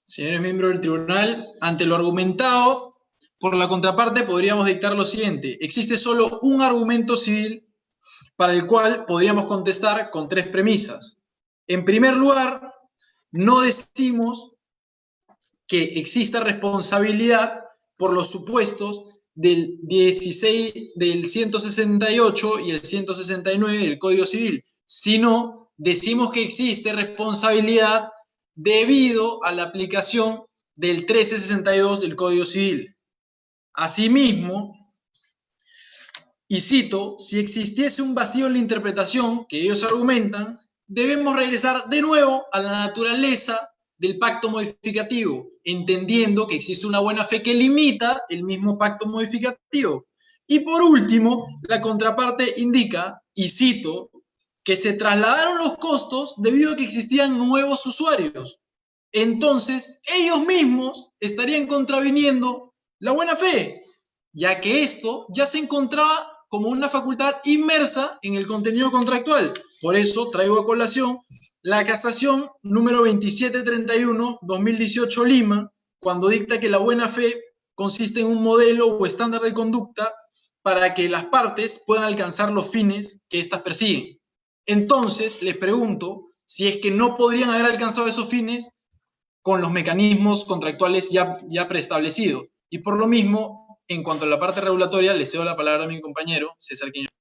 Señores miembros del tribunal, ante lo argumentado por la contraparte podríamos dictar lo siguiente. Existe solo un argumento civil para el cual podríamos contestar con 3 premisas. En primer lugar, no decimos que exista responsabilidad por los supuestos del 168 y el 169 del Código Civil, sino decimos que existe responsabilidad debido a la aplicación del 1362 del Código Civil. Asimismo, y cito, si existiese un vacío en la interpretación que ellos argumentan, debemos regresar de nuevo a la naturaleza del pacto modificativo, entendiendo que existe una buena fe que limita el mismo pacto modificativo. Y por último, la contraparte indica, y cito, que se trasladaron los costos debido a que existían nuevos usuarios. Entonces, ellos mismos estarían contraviniendo la buena fe, ya que esto ya se encontraba como una facultad inmersa en el contenido contractual. Por eso traigo a colación la casación número 2731-2018 Lima, cuando dicta que la buena fe consiste en un modelo o estándar de conducta para que las partes puedan alcanzar los fines que éstas persiguen. Entonces, les pregunto si es que no podrían haber alcanzado esos fines con los mecanismos contractuales ya preestablecidos. Y por lo mismo, en cuanto a la parte regulatoria, le cedo la palabra a mi compañero César Quiñones.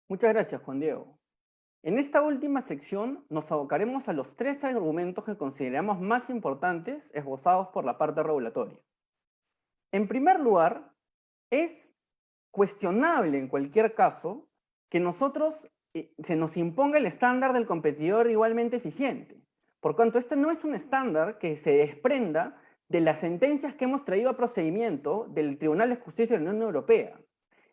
Muchas gracias, Juan Diego. En esta última sección nos abocaremos a los 3 argumentos que consideramos más importantes esbozados por la parte regulatoria. En primer lugar, es cuestionable en cualquier caso que se nos imponga el estándar del competidor igualmente eficiente. Por cuanto este no es un estándar que se desprenda de las sentencias que hemos traído a procedimiento del Tribunal de Justicia de la Unión Europea.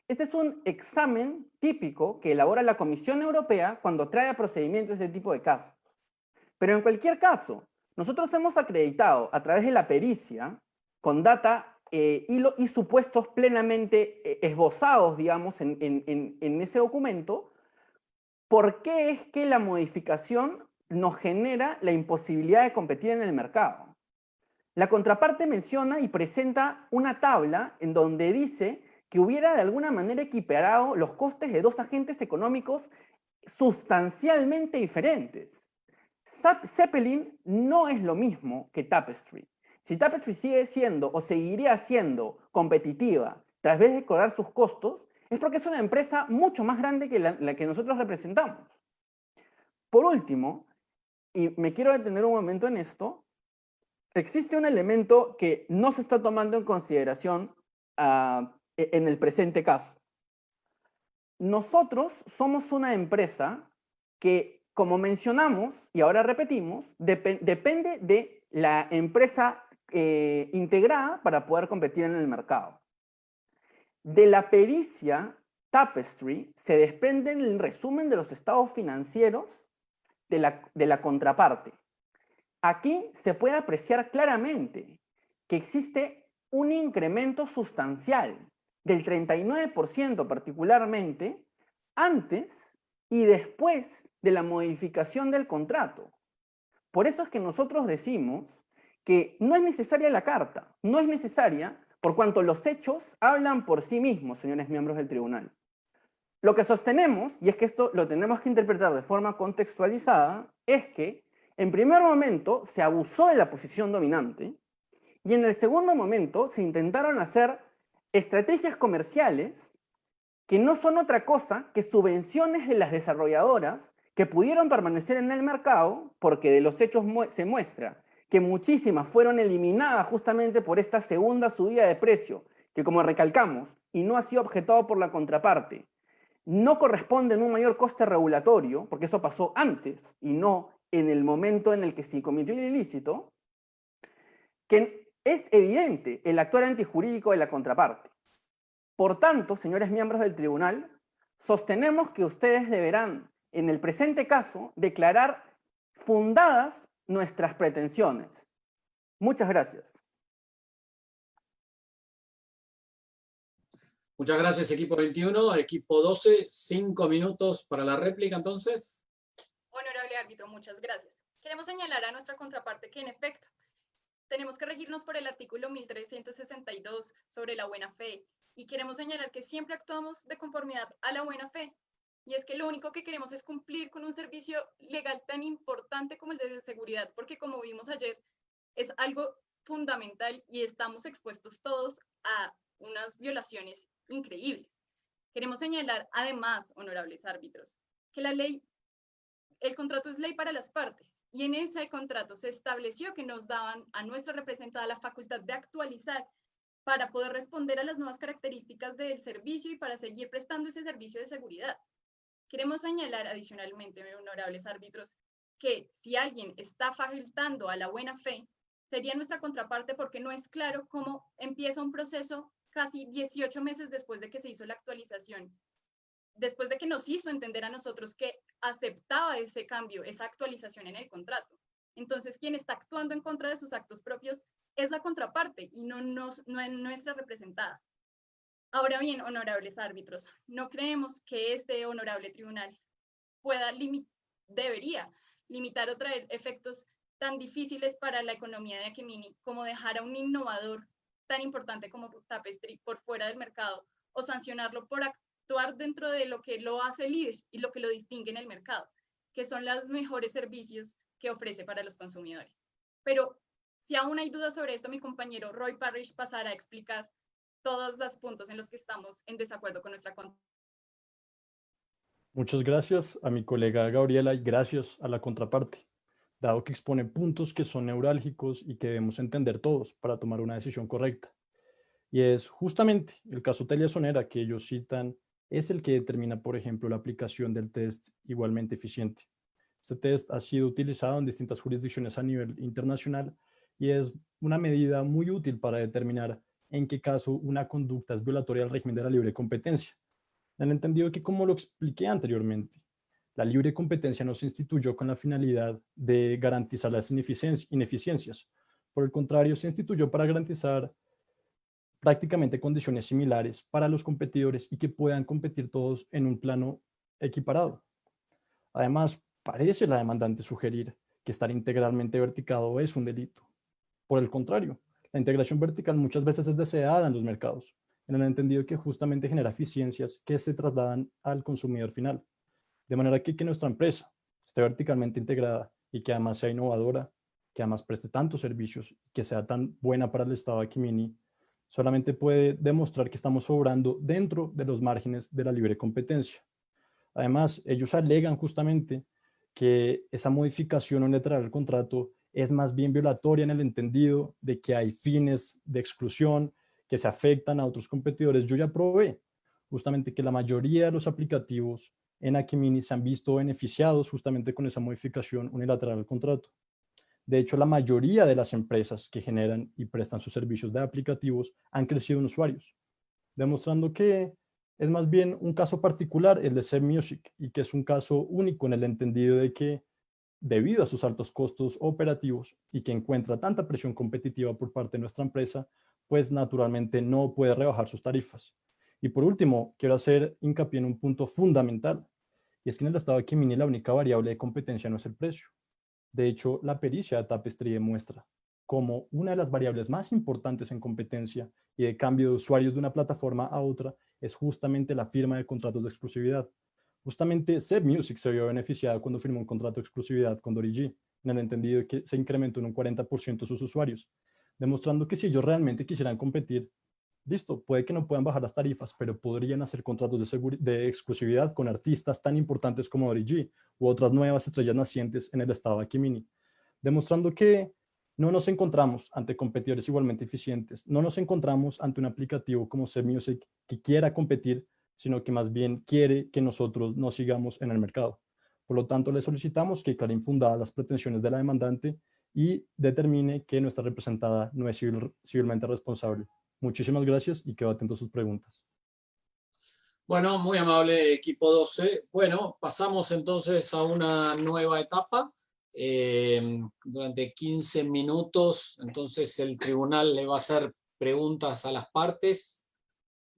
Este es un examen típico que elabora la Comisión Europea cuando trae a procedimiento ese tipo de casos. Pero en cualquier caso, nosotros hemos acreditado a través de la pericia, con data y supuestos plenamente esbozados, digamos, en ese documento, por qué es que la modificación nos genera la imposibilidad de competir en el mercado. La contraparte menciona y presenta una tabla en donde dice que hubiera de alguna manera equiparado los costes de 2 agentes económicos sustancialmente diferentes. Zeppelin no es lo mismo que Tapestry. Si Tapestry sigue siendo o seguiría siendo competitiva a través de cobrar sus costos, es porque es una empresa mucho más grande que la que nosotros representamos. Por último, y me quiero detener un momento en esto, existe un elemento que no se está tomando en consideración en el presente caso. Nosotros somos una empresa que, como mencionamos y ahora repetimos, depende de la empresa integrada para poder competir en el mercado. De la pericia Tapestry se desprende el resumen de los estados financieros de la contraparte. Aquí se puede apreciar claramente que existe un incremento sustancial del 39% particularmente antes y después de la modificación del contrato. Por eso es que nosotros decimos que no es necesaria la carta, no es necesaria por cuanto los hechos hablan por sí mismos, señores miembros del tribunal. Lo que sostenemos, y es que esto lo tenemos que interpretar de forma contextualizada, es que en primer momento se abusó de la posición dominante y en el segundo momento se intentaron hacer estrategias comerciales que no son otra cosa que subvenciones de las desarrolladoras que pudieron permanecer en el mercado porque de los hechos se muestra que muchísimas fueron eliminadas justamente por esta segunda subida de precio que, como recalcamos, y no ha sido objetado por la contraparte, no corresponde en un mayor coste regulatorio, porque eso pasó antes y no en el momento en el que se cometió el ilícito, que es evidente el actuar antijurídico de la contraparte. Por tanto, señores miembros del tribunal, sostenemos que ustedes deberán, en el presente caso, declarar fundadas nuestras pretensiones. Muchas gracias. Muchas gracias, equipo 21. Equipo 12, 5 minutos para la réplica, entonces. Honorable árbitro, muchas gracias. Queremos señalar a nuestra contraparte que, en efecto, tenemos que regirnos por el artículo 1362 sobre la buena fe, y queremos señalar que siempre actuamos de conformidad a la buena fe. Y es que lo único que queremos es cumplir con un servicio legal tan importante como el de seguridad, porque como vimos ayer, es algo fundamental y estamos expuestos todos a unas violaciones increíbles. Queremos señalar, además, honorables árbitros, que el contrato es ley para las partes, y en ese contrato se estableció que nos daban a nuestra representada la facultad de actualizar para poder responder a las nuevas características del servicio y para seguir prestando ese servicio de seguridad. Queremos señalar adicionalmente, honorables árbitros, que si alguien está faltando a la buena fe, sería nuestra contraparte, porque no es claro cómo empieza un proceso casi 18 meses después de que se hizo la actualización, después de que nos hizo entender a nosotros que aceptaba ese cambio, esa actualización en el contrato. Entonces, quien está actuando en contra de sus actos propios es la contraparte y no nuestra representada. Ahora bien, honorables árbitros, no creemos que este honorable tribunal debería limitar o traer efectos tan difíciles para la economía de Aquemini como dejar a un innovador tan importante como Tapestry por fuera del mercado, o sancionarlo por actuar dentro de lo que lo hace líder y lo que lo distingue en el mercado, que son los mejores servicios que ofrece para los consumidores. Pero si aún hay dudas sobre esto, mi compañero Roy Parrish pasará a explicar todos los puntos en los que estamos en desacuerdo con nuestra contraparte. Muchas gracias a mi colega Gabriela y gracias a la contraparte, dado que expone puntos que son neurálgicos y que debemos entender todos para tomar una decisión correcta. Y es justamente el caso Teliasonera que ellos citan, es el que determina, por ejemplo, la aplicación del test igualmente eficiente. Este test ha sido utilizado en distintas jurisdicciones a nivel internacional y es una medida muy útil para determinar en qué caso una conducta es violatoria al régimen de la libre competencia. En el entendido que, como lo expliqué anteriormente, la libre competencia no se instituyó con la finalidad de garantizar las ineficiencias. Por el contrario, se instituyó para garantizar prácticamente condiciones similares para los competidores y que puedan competir todos en un plano equiparado. Además, parece la demandante sugerir que estar integralmente verticado es un delito. Por el contrario, la integración vertical muchas veces es deseada en los mercados, en el entendido que justamente genera eficiencias que se trasladan al consumidor final. De manera que nuestra empresa esté verticalmente integrada y que además sea innovadora, que además preste tantos servicios, que sea tan buena para el Estado de Quimini, solamente puede demostrar que estamos obrando dentro de los márgenes de la libre competencia. Además, ellos alegan justamente que esa modificación unilateral del contrato es más bien violatoria en el entendido de que hay fines de exclusión que se afectan a otros competidores. Yo ya probé justamente que la mayoría de los aplicativos en Aquimini se han visto beneficiados justamente con esa modificación unilateral del contrato. De hecho, la mayoría de las empresas que generan y prestan sus servicios de aplicativos han crecido en usuarios, demostrando que es más bien un caso particular el de Zep Music y que es un caso único en el entendido de que debido a sus altos costos operativos y que encuentra tanta presión competitiva por parte de nuestra empresa, pues naturalmente no puede rebajar sus tarifas. Y por último, quiero hacer hincapié en un punto fundamental, y es que en el estado de Quimini la única variable de competencia no es el precio. De hecho, la pericia de Tapestry demuestra como una de las variables más importantes en competencia y de cambio de usuarios de una plataforma a otra es justamente la firma de contratos de exclusividad. Justamente Zep Music se vio beneficiada cuando firmó un contrato de exclusividad con Dorigi, en el entendido de que se incrementó en un 40% sus usuarios, demostrando que si ellos realmente quisieran competir, listo, puede que no puedan bajar las tarifas, pero podrían hacer contratos de exclusividad con artistas tan importantes como Dorigi u otras nuevas estrellas nacientes en el estado de Quimini, demostrando que no nos encontramos ante competidores igualmente eficientes, no nos encontramos ante un aplicativo como Zep Music que quiera competir, sino que más bien quiere que nosotros nos sigamos en el mercado. Por lo tanto, le solicitamos que declare infundadas las pretensiones de la demandante y determine que nuestra representada no es civilmente responsable. Muchísimas gracias y quedo atento a sus preguntas. Bueno, muy amable equipo 12. Bueno, pasamos entonces a una nueva etapa. Durante 15 minutos, entonces el tribunal le va a hacer preguntas a las partes.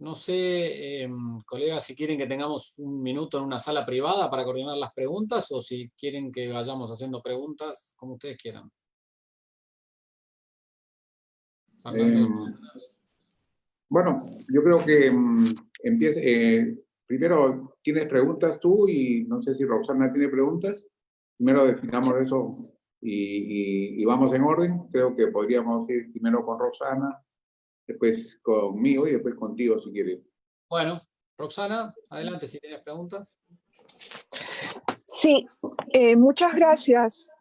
No sé, colegas, si quieren que tengamos un minuto en una sala privada para coordinar las preguntas o si quieren que vayamos haciendo preguntas, como ustedes quieran. Bueno, yo creo que primero tienes preguntas tú y no sé si Roxana tiene preguntas. Primero definamos eso y vamos en orden. Creo que podríamos ir primero con Roxana, después conmigo y después contigo si quieres. Bueno, Roxana, adelante si tienes preguntas. Sí, muchas gracias.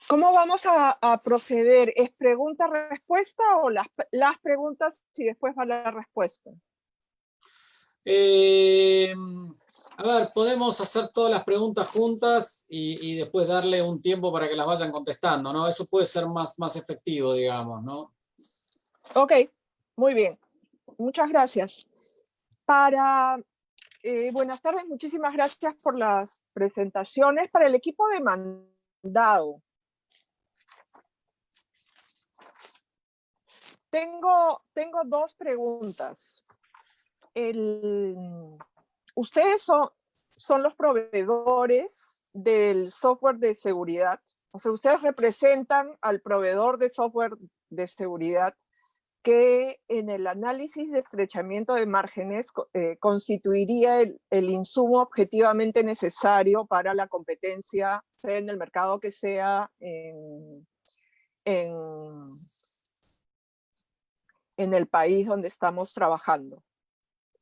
¿Cómo vamos a proceder? ¿Es pregunta-respuesta o las preguntas y después va la respuesta? A ver, podemos hacer todas las preguntas juntas y después darle un tiempo para que las vayan contestando, ¿no? Eso puede ser más efectivo, digamos, ¿no? Ok, muy bien. Muchas gracias. Buenas tardes, muchísimas gracias por las presentaciones. Para el equipo demandado, tengo dos preguntas. Ustedes son los proveedores del software de seguridad. O sea, ustedes representan al proveedor de software de seguridad que en el análisis de estrechamiento de márgenes constituiría el insumo objetivamente necesario para la competencia, sea en el mercado que sea en el país donde estamos trabajando.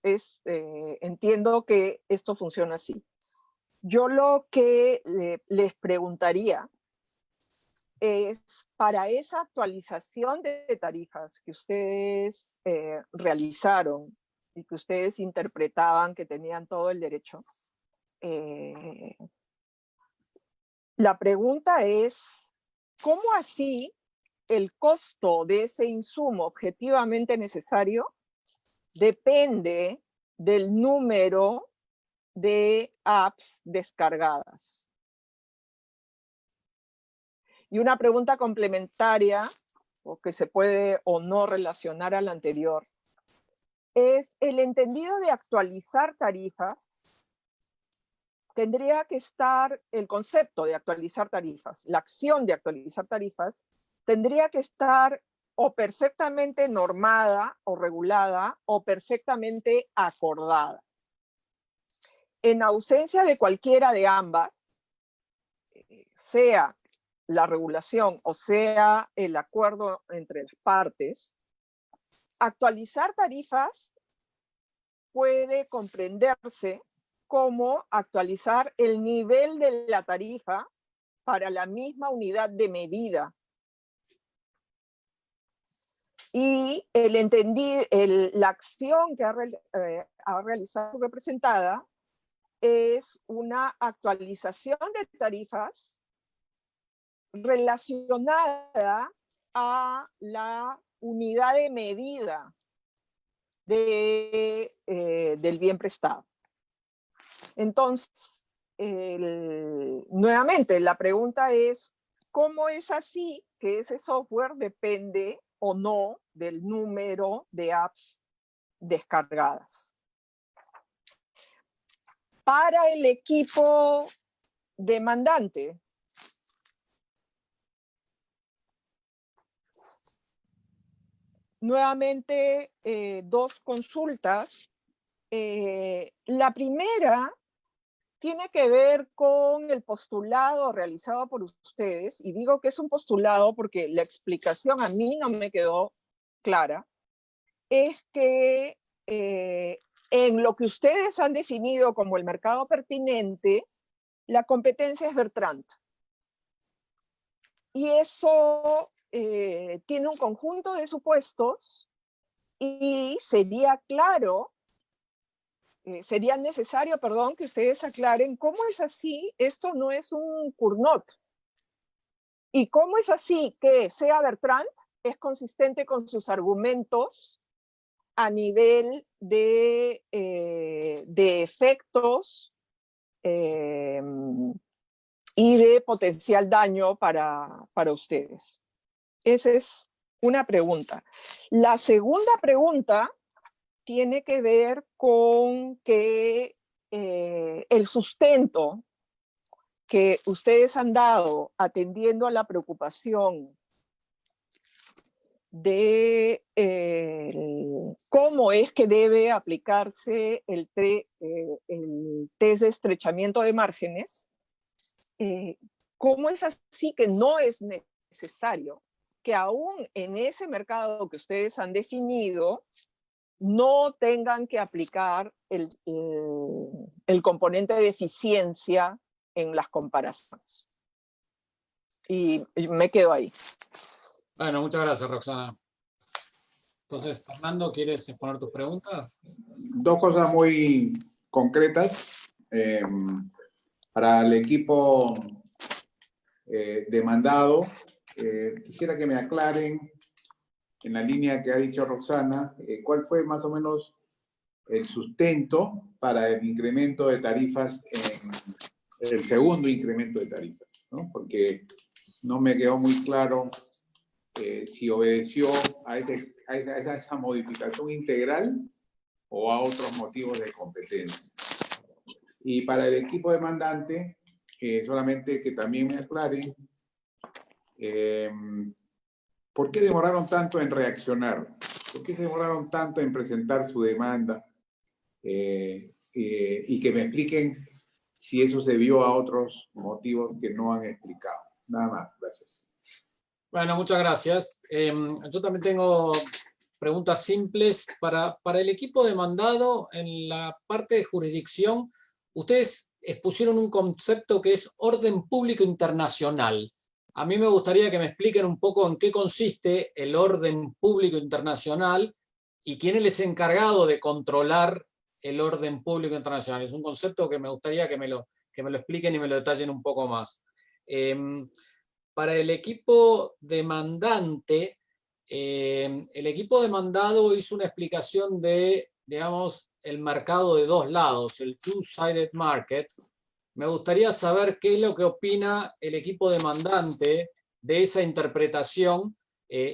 entiendo que esto funciona así. Yo lo que les preguntaría es, para esa actualización de tarifas que ustedes realizaron y que ustedes interpretaban que tenían todo el derecho, la pregunta es, ¿cómo así el costo de ese insumo objetivamente necesario depende del número de apps descargadas? Y una pregunta complementaria, o que se puede o no relacionar a la anterior, es el entendido de actualizar tarifas. Tendría que estar el concepto de actualizar tarifas, la acción de actualizar tarifas, tendría que estar o perfectamente normada o regulada o perfectamente acordada. En ausencia de cualquiera de ambas, sea la regulación o sea el acuerdo entre las partes, actualizar tarifas puede comprenderse como actualizar el nivel de la tarifa para la misma unidad de medida. Y la acción que ha realizado su representada es una actualización de tarifas relacionada a la unidad de medida del bien prestado. Entonces, nuevamente, la pregunta es, ¿cómo es así que ese software depende o no del número de apps descargadas? Para el equipo demandante, nuevamente, dos consultas. La primera tiene que ver con el postulado realizado por ustedes, y digo que es un postulado porque la explicación a mí no me quedó clara, es que en lo que ustedes han definido como el mercado pertinente, la competencia es Bertrand. Y eso tiene un conjunto de supuestos y sería necesario, que ustedes aclaren cómo es así, esto no es un Cournot. Y cómo es así que sea Bertrand es consistente con sus argumentos a nivel de efectos y de potencial daño para ustedes. Esa es una pregunta. La segunda pregunta tiene que ver con que el sustento que ustedes han dado atendiendo a la preocupación de cómo es que debe aplicarse el test de estrechamiento de márgenes, cómo es así que no es necesario que aún en ese mercado que ustedes han definido no tengan que aplicar el componente de eficiencia en las comparaciones. Y me quedo ahí. Bueno, muchas gracias, Roxana. Entonces, Fernando, ¿quieres exponer tus preguntas? Dos cosas muy concretas. Para el equipo demandado, quisiera que me aclaren, en la línea que ha dicho Roxana, cuál fue más o menos el sustento para el incremento de tarifas, el segundo incremento de tarifas, ¿no? Porque no me quedó muy claro si obedeció a esa modificación integral o a otros motivos de competencia. Y para el equipo demandante, solamente que también me aclaren, ¿por qué demoraron tanto en reaccionar? ¿Por qué se demoraron tanto en presentar su demanda? Y que me expliquen si eso se debió a otros motivos que no han explicado. Nada más, gracias. Bueno, muchas gracias. Yo también tengo preguntas simples. Para el equipo demandado, en la parte de jurisdicción, ustedes expusieron un concepto que es orden público internacional. A mí me gustaría que me expliquen un poco en qué consiste el orden público internacional y quién es el encargado de controlar el orden público internacional. Es un concepto que me gustaría que me lo expliquen y me lo detallen un poco más. Para el equipo demandante, el equipo demandado hizo una explicación de, digamos, el mercado de dos lados, el two-sided market. Me gustaría saber qué es lo que opina el equipo demandante de esa interpretación,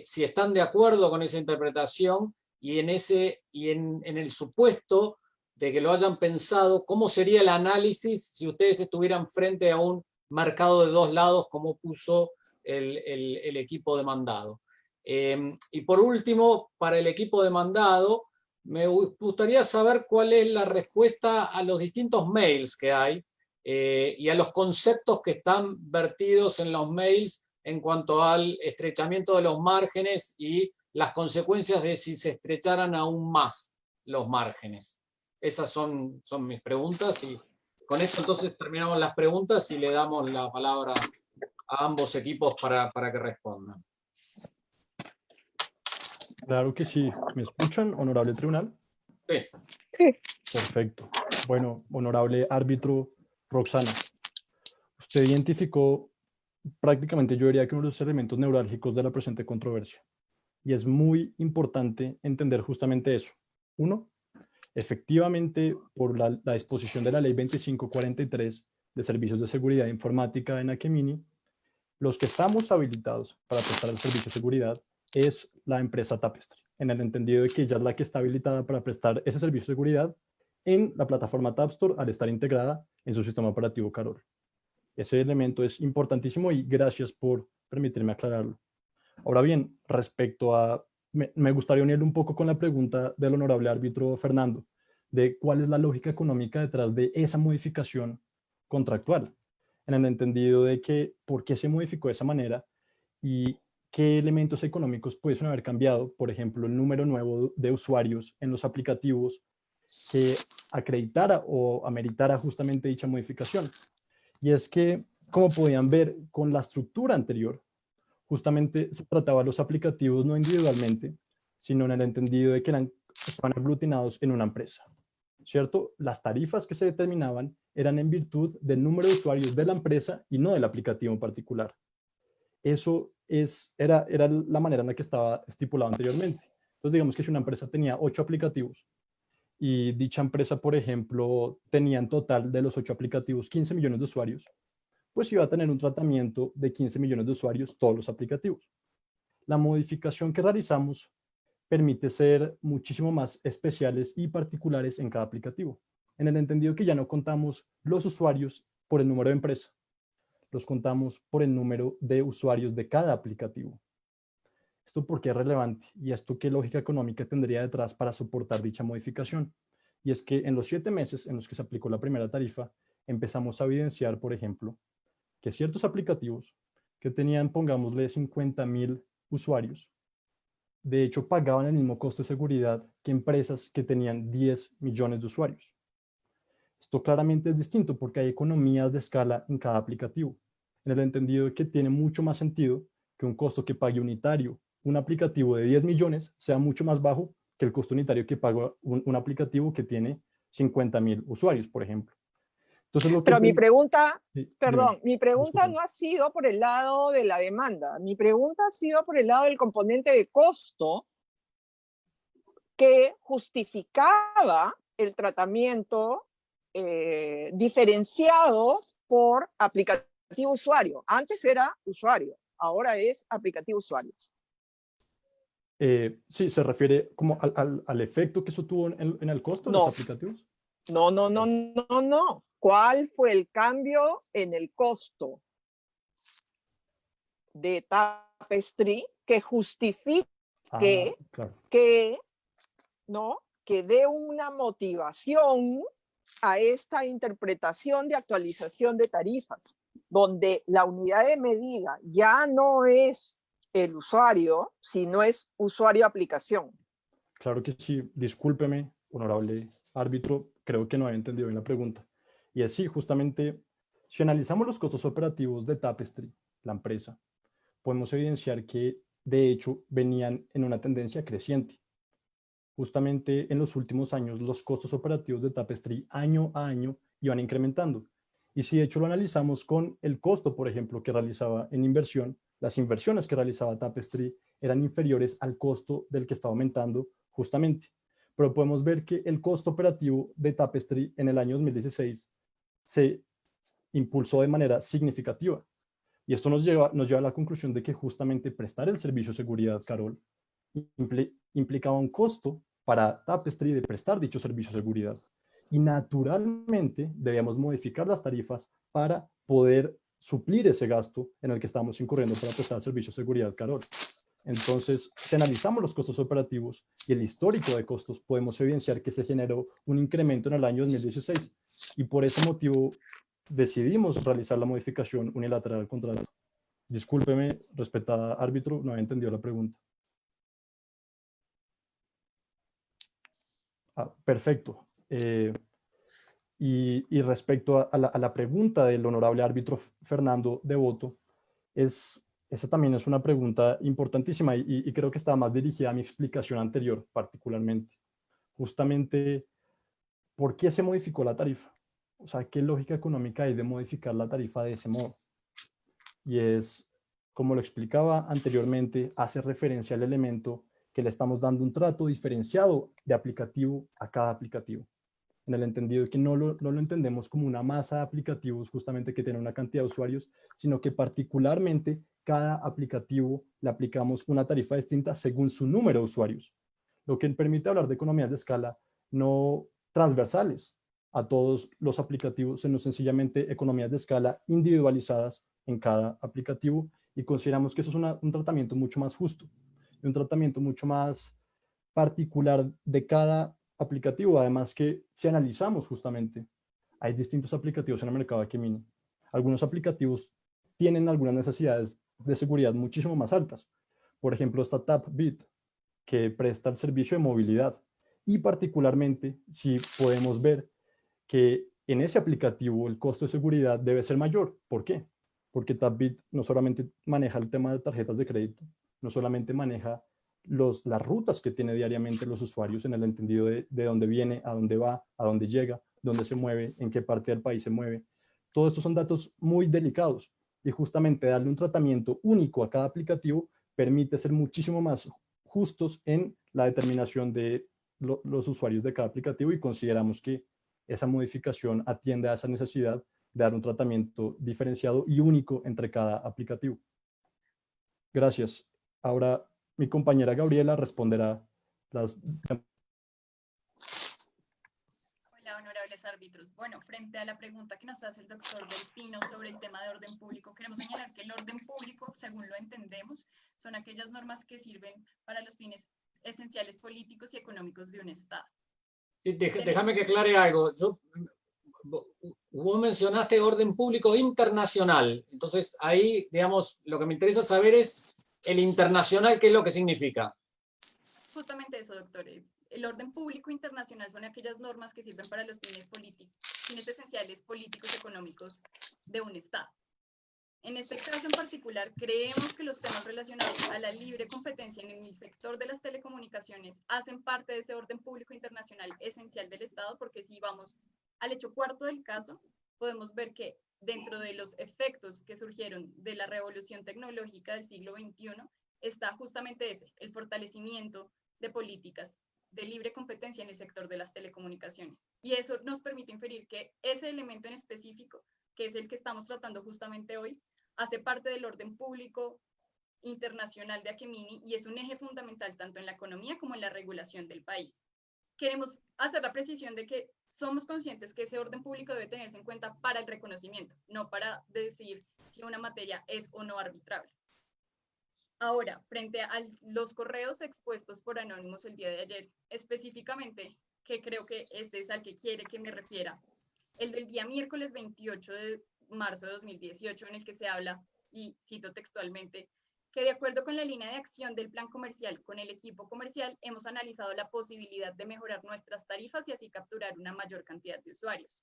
si están de acuerdo con esa interpretación y en el supuesto de que lo hayan pensado, ¿cómo sería el análisis si ustedes estuvieran frente a un mercado de dos lados como puso el equipo demandado? Y por último, para el equipo demandado, me gustaría saber cuál es la respuesta a los distintos mails que hay y a los conceptos que están vertidos en los mails en cuanto al estrechamiento de los márgenes y las consecuencias de si se estrecharan aún más los márgenes. Esas son mis preguntas y con esto entonces terminamos las preguntas y le damos la palabra a ambos equipos para que respondan. Claro que sí. ¿Me escuchan, honorable tribunal? Sí. Sí. Perfecto. Bueno, honorable árbitro Roxana, usted identificó prácticamente, yo diría que uno de los elementos neurálgicos de la presente controversia. Y es muy importante entender justamente eso. Uno, efectivamente, por la disposición de la Ley 2543 de Servicios de Seguridad Informática en Akemini, los que estamos habilitados para prestar el servicio de seguridad es la empresa Tapestry, en el entendido de que ella es la que está habilitada para prestar ese servicio de seguridad en la plataforma Tapstore al estar integrada en su sistema operativo Carol. Ese elemento es importantísimo y gracias por permitirme aclararlo. Ahora bien, respecto a, me gustaría unirle un poco con la pregunta del honorable árbitro Fernando, de cuál es la lógica económica detrás de esa modificación contractual, en el entendido de que por qué se modificó de esa manera y qué elementos económicos pueden haber cambiado, por ejemplo, el número nuevo de usuarios en los aplicativos que acreditara o ameritara justamente dicha modificación. Y es que, como podían ver con la estructura anterior, justamente se trataba de los aplicativos no individualmente, sino en el entendido de que estaban aglutinados en una empresa, ¿cierto? Las tarifas que se determinaban eran en virtud del número de usuarios de la empresa y no del aplicativo en particular. Eso era la manera en la que estaba estipulado anteriormente. Entonces, digamos que si una empresa tenía 8 aplicativos y dicha empresa, por ejemplo, tenía en total de los 8 aplicativos 15 millones de usuarios, pues iba a tener un tratamiento de 15 millones de usuarios todos los aplicativos. La modificación que realizamos permite ser muchísimo más especiales y particulares en cada aplicativo, en el entendido que ya no contamos los usuarios por el número de empresa, los contamos por el número de usuarios de cada aplicativo. ¿Esto por qué es relevante? ¿Y esto qué lógica económica tendría detrás para soportar dicha modificación? Y es que en los 7 meses en los que se aplicó la primera tarifa, empezamos a evidenciar, por ejemplo, que ciertos aplicativos que tenían, pongámosle, 50,000 usuarios, de hecho pagaban el mismo costo de seguridad que empresas que tenían 10 millones de usuarios. Esto claramente es distinto porque hay economías de escala en cada aplicativo, en el entendido de que tiene mucho más sentido que un costo que pague unitario un aplicativo de 10 millones sea mucho más bajo que el costo unitario que paga un aplicativo que tiene 50,000 usuarios, por ejemplo. Entonces, pero mi pregunta, sí, perdón, mi pregunta disculpen. no ha sido por el lado de la demanda, mi pregunta ha sido por el lado del componente de costo que justificaba el tratamiento diferenciado por aplicativo usuario. Antes era usuario, ahora es aplicativo usuario. Sí, se refiere como al efecto que eso tuvo en el costo de los aplicativos. No. ¿Cuál fue el cambio en el costo de Tapestry que justifique claro. que dé una motivación a esta interpretación de actualización de tarifas, donde la unidad de medida ya no es el usuario, sino es usuario-aplicación? Claro que sí. Discúlpeme, honorable árbitro, creo que no había entendido bien la pregunta. Y es sí, justamente, si analizamos los costos operativos de Tapestry, la empresa, podemos evidenciar que, de hecho, venían en una tendencia creciente. Justamente en los últimos años, los costos operativos de Tapestry año a año iban incrementando. Y si de hecho lo analizamos con el costo, por ejemplo, que realizaba en inversión, las inversiones que realizaba Tapestry eran inferiores al costo del que estaba aumentando justamente. Pero podemos ver que el costo operativo de Tapestry en el año 2016 se impulsó de manera significativa. Y esto nos lleva a la conclusión de que justamente prestar el servicio de seguridad, Carol, implicaba un costo para Tapestry de prestar dicho servicio de seguridad. Y naturalmente debíamos modificar las tarifas para poder suplir ese gasto en el que estamos incurriendo para prestar servicio de seguridad, Carol. Entonces, si analizamos los costos operativos y el histórico de costos, podemos evidenciar que se generó un incremento en el año 2016 y por ese motivo decidimos realizar la modificación unilateral al contrato. Discúlpeme, respetada árbitro, no había entendido la pregunta. Perfecto. Y respecto a la pregunta del honorable árbitro Fernando Devoto, esa también es una pregunta importantísima y creo que está más dirigida a mi explicación anterior particularmente. Justamente, ¿por qué se modificó la tarifa? O sea, ¿qué lógica económica hay de modificar la tarifa de ese modo? Y es, como lo explicaba anteriormente, hace referencia al elemento que le estamos dando un trato diferenciado de aplicativo a cada aplicativo, en el entendido de que no lo entendemos como una masa de aplicativos justamente que tiene una cantidad de usuarios, sino que particularmente cada aplicativo le aplicamos una tarifa distinta según su número de usuarios, lo que permite hablar de economías de escala no transversales a todos los aplicativos, sino sencillamente economías de escala individualizadas en cada aplicativo, y consideramos que eso es un tratamiento mucho más justo y un tratamiento mucho más particular de cada aplicativo. Además que si analizamos justamente, hay distintos aplicativos en el mercado de Gemini. Algunos aplicativos tienen algunas necesidades de seguridad muchísimo más altas. Por ejemplo, está Tapbit, que presta el servicio de movilidad. Y particularmente, si podemos ver que en ese aplicativo el costo de seguridad debe ser mayor. ¿Por qué? Porque Tapbit no solamente maneja el tema de tarjetas de crédito, no solamente maneja las rutas que tiene diariamente los usuarios en el entendido de dónde viene, a dónde va, a dónde llega, dónde se mueve, en qué parte del país se mueve. Todos estos son datos muy delicados y justamente darle un tratamiento único a cada aplicativo permite ser muchísimo más justos en la determinación de los usuarios de cada aplicativo, y consideramos que esa modificación atiende a esa necesidad de dar un tratamiento diferenciado y único entre cada aplicativo. Gracias. Ahora mi compañera Gabriela responderá las... Hola, honorables árbitros. Bueno, frente a la pregunta que nos hace el doctor Del Pino sobre el tema de orden público, queremos señalar que el orden público, según lo entendemos, son aquellas normas que sirven para los fines esenciales políticos y económicos de un Estado. Sí, déjame que aclare algo. Vos mencionaste orden público internacional. Entonces, ahí, digamos, lo que me interesa saber es el internacional, ¿qué es lo que significa? Justamente eso, doctor. El orden público internacional son aquellas normas que sirven para los fines esenciales políticos y económicos de un Estado. En este caso en particular, creemos que los temas relacionados a la libre competencia en el sector de las telecomunicaciones hacen parte de ese orden público internacional esencial del Estado, porque si vamos al hecho cuarto del caso, podemos ver que dentro de los efectos que surgieron de la revolución tecnológica del siglo XXI está justamente ese, el fortalecimiento de políticas de libre competencia en el sector de las telecomunicaciones. Y eso nos permite inferir que ese elemento en específico, que es el que estamos tratando justamente hoy, hace parte del orden público internacional de Akemini y es un eje fundamental tanto en la economía como en la regulación del país. Queremos hacer la precisión de que somos conscientes que ese orden público debe tenerse en cuenta para el reconocimiento, no para decir si una materia es o no arbitrable. Ahora, frente a los correos expuestos por Anonymous el día de ayer, específicamente, que creo que este es al que quiere que me refiera, el del día miércoles 28 de marzo de 2018, en el que se habla, y cito textualmente, que de acuerdo con la línea de acción del plan comercial con el equipo comercial, hemos analizado la posibilidad de mejorar nuestras tarifas y así capturar una mayor cantidad de usuarios.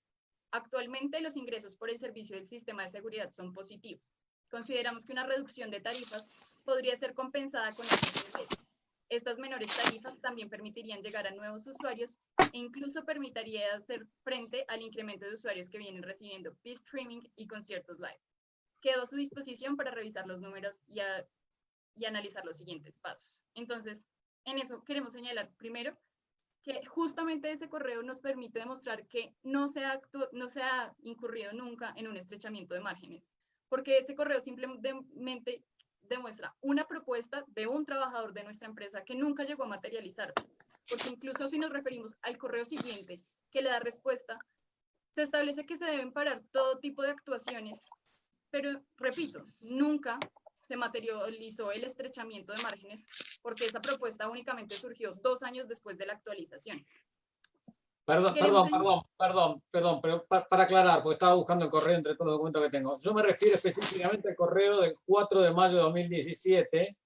Actualmente los ingresos por el servicio del sistema de seguridad son positivos. Consideramos que una reducción de tarifas podría ser compensada con estos ingresos. Estas menores tarifas también permitirían llegar a nuevos usuarios e incluso permitiría hacer frente al incremento de usuarios que vienen recibiendo streaming y conciertos live. Quedo a su disposición para revisar los números y analizar los siguientes pasos. Entonces, en eso queremos señalar primero que justamente ese correo nos permite demostrar que no se ha incurrido nunca en un estrechamiento de márgenes, porque ese correo simplemente demuestra una propuesta de un trabajador de nuestra empresa que nunca llegó a materializarse, porque incluso si nos referimos al correo siguiente que le da respuesta, se establece que se deben parar todo tipo de actuaciones, pero repito, nunca se materializó el estrechamiento de márgenes porque esa propuesta únicamente surgió 2 años después de la actualización. Perdón, pero para aclarar, porque estaba buscando el correo entre todos los documentos que tengo. Yo me refiero específicamente al correo del 4 de mayo de 2017,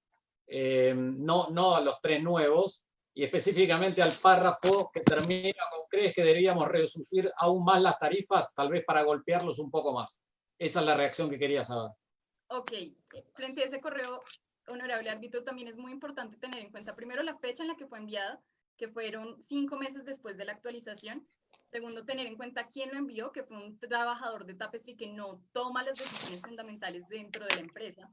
no a los 3 nuevos, y específicamente al párrafo que termina con ¿crees que deberíamos reducir aún más las tarifas? Tal vez para golpearlos un poco más. Esa es la reacción que quería saber. Ok, frente a ese correo, honorable árbitro, también es muy importante tener en cuenta primero la fecha en la que fue enviada, que fueron 5 meses después de la actualización. Segundo, tener en cuenta quién lo envió, que fue un trabajador de Tapestry que no toma las decisiones fundamentales dentro de la empresa.